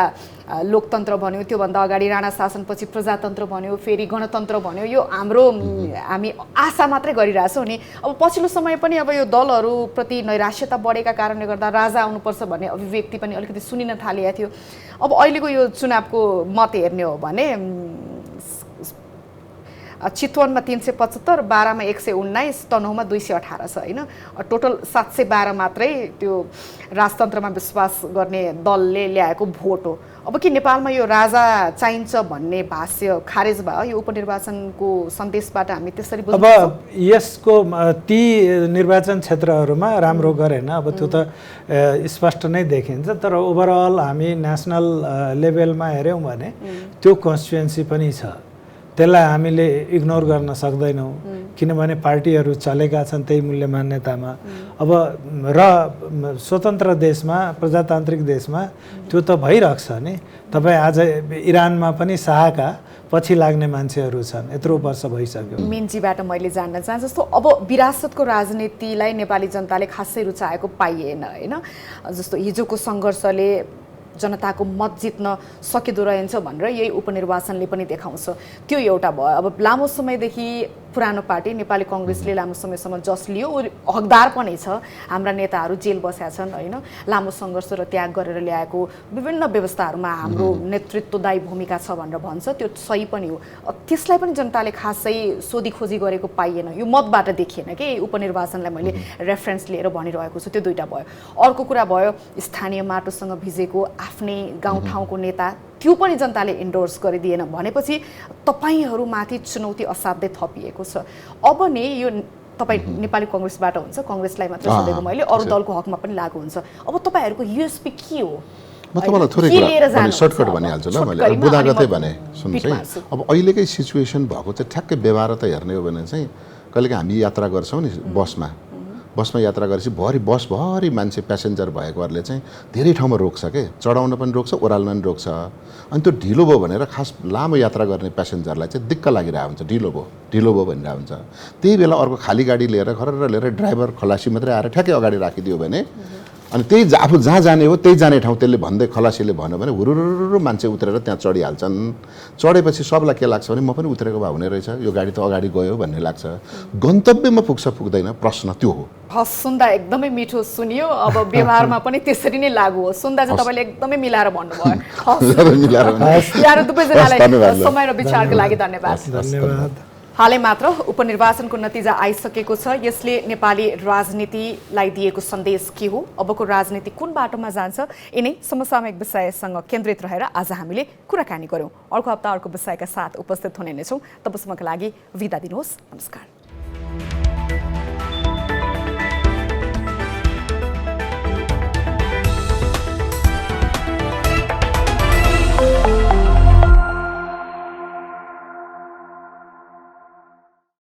लोकतन्त्र भन्यो, त्योभन्दा अगाडि राणा शासनपछि प्रजातन्त्र भन्यो, फेरि गणतन्त्र भन्यो। यो हामी आशा मात्रै गरिरहेछौँ नि। अब पछिल्लो समय पनि अब यो दलहरूप्रति नैराश्यता बढेका कारणले गर्दा राजा आउनुपर्छ भन्ने अभिव्यक्ति पनि अलिकति सुनिन थालिएको थियो। अब अहिलेको यो चुनावको मत हेर्ने हो भने चितवनमा 375, बारामा 119, तनहुमा 218 छ होइन। टोटल 712 मात्रै त्यो राजतन्त्रमा विश्वास गर्ने दलले ल्याएको भोट हो। अब के नेपालमा यो राजा चाहिन्छ भन्ने भाष्य खारेज भयो यो उपनिर्वाचनको सन्देशबाट हामी त्यसरी बुझ्न सक्छौँ? अब यसको ती निर्वाचन क्षेत्रहरूमा राम्रो गरेन, अब त्यो त स्पष्ट नै देखिन्छ। तर ओभरअल हामी नेसनल लेभलमा हेऱ्यौँ भने त्यो कन्स्टिट्युएन्सी पनि छ, त्यसलाई हामीले इग्नोर गर्न सक्दैनौँ। किनभने पार्टीहरू चलेका छन् त्यही मूल्य मान्यतामा। अब र स्वतन्त्र देशमा, प्रजातान्त्रिक देशमा त्यो त भइरहेको छ नि। तपाईँ आज इरानमा पनि शाहका पछि लाग्ने मान्छेहरू छन्, यत्रो वर्ष भइसक्यो। मिन्जीबाट मैले जान्न चाहन्छु जस्तो अब विरासतको राजनीतिलाई नेपाली जनताले खासै रुचाएको पाइएन होइन। जस्तो हिजोको सङ्घर्षले जनताको मत जित्न सकिँदो रहेछ भनेर यही उपनिर्वाचनले पनि देखाउँछ। त्यो एउटा भयो। अब लामो समयदेखि पुरानो पार्टी नेपाली कङ्ग्रेसले लामो समयसम्म जस लियो, हकदार पनि छ। हाम्रा नेताहरू जेल बसेका छन् होइन। लामो सङ्घर्ष र त्याग गरेर ल्याएको विभिन्न व्यवस्थाहरूमा हाम्रो नेतृत्वदायी भूमिका छ भनेर भन्छ, त्यो सही पनि हो। त्यसलाई पनि जनताले खासै सोधीखोजी गरेको पाइएन, यो मतबाट देखिएन कि उपनिर्वाचनलाई मैले रेफरेन्स लिएर भनिरहेको छु। त्यो दुईवटा भयो। अर्को कुरा भयो स्थानीय माटोसँग भिजेको आफ्नै गाउँठाउँको नेता, त्यो पनि जनताले इन्डोर्स गरिदिएन भनेपछि तपाईँहरूमाथि चुनौती असाध्यै थपिएको छ। अब नि यो तपाईँ नेपाली कङ्ग्रेसबाट हुन्छ, कङ्ग्रेसलाई मात्र सोधेको मैले, अरू दलको हकमा पनि लागु हुन्छ। अब तपाईँहरूको युएसपी के हो? म तपाईँलाई थोरै कुरा सर्टकट भनिहाल्छु ल। मैले बुदागतै भने सुन्नुहोस् है। अब अहिलेकै सिचुएसन भएको चाहिँ ठ्याक्कै व्यवहार त हेर्ने हो भने चाहिँ कहिलेकाहीँ हामी यात्रा गर्छौँ नि बसमा यात्रा गरेपछि बसभरि मान्छे प्यासेन्जर भएकोहरूले चाहिँ धेरै ठाउँमा रोक्छ के, चढाउन पनि रोक्छ, ओह्राल्न पनि रोक्छ। अनि त्यो ढिलो भयो भनेर खास लामो यात्रा गर्ने प्यासेन्जरलाई चाहिँ दिक्क लागिरहेको हुन्छ, ढिलो भयो भनिरहेको हुन्छ। त्यही बेला अर्को खाली गाडी लिएर खरेर लिएर ड्राइभर खलासी मात्रै आएर ठ्याक्कै अगाडि राखिदियो भने अनि त्यही आफू जहाँ जाने हो त्यही जाने ठाउँ त्यसले भन्दै खलासीले भन्यो भने हुरुरुरु मान्छे उत्रेर त्यहाँ चढिहाल्छन्। चढेपछि सबलाई के लाग्छ भने म पनि उत्रेको भए हुने रहेछ, यो गाडी त अगाडि गयो भन्ने लाग्छ। गन्तव्यमा पुग्छ पुग्दैन प्रश्न त्यो हो। हस्, सुन्दा एकदमै मिठो सुनियो। अब व्यवहारमा पनि त्यसरी नै लागू हो। सुन्दा चाहिँ तपाईँले एकदमै मिलाएर भन्नुभयो। यहाँहरू दुवैजनालाई समय र विचारको लागि धन्यवाद। हालै मात्र उपनिर्वाचनको नतिजा आइसकेको छ। यसले नेपाली राजनीतिलाई दिएको सन्देश के हो, अबको राजनीति कुन बाटोमा जान्छ, यिनै समसामयिक विषयसँग केन्द्रित रहेर आज हामीले कुराकानी गर्यौँ। अर्को हप्ता अर्को विषयका साथ उपस्थित हुने नै छौँ। तबसम्मका लागि बिदा दिनुहोस्। नमस्कार।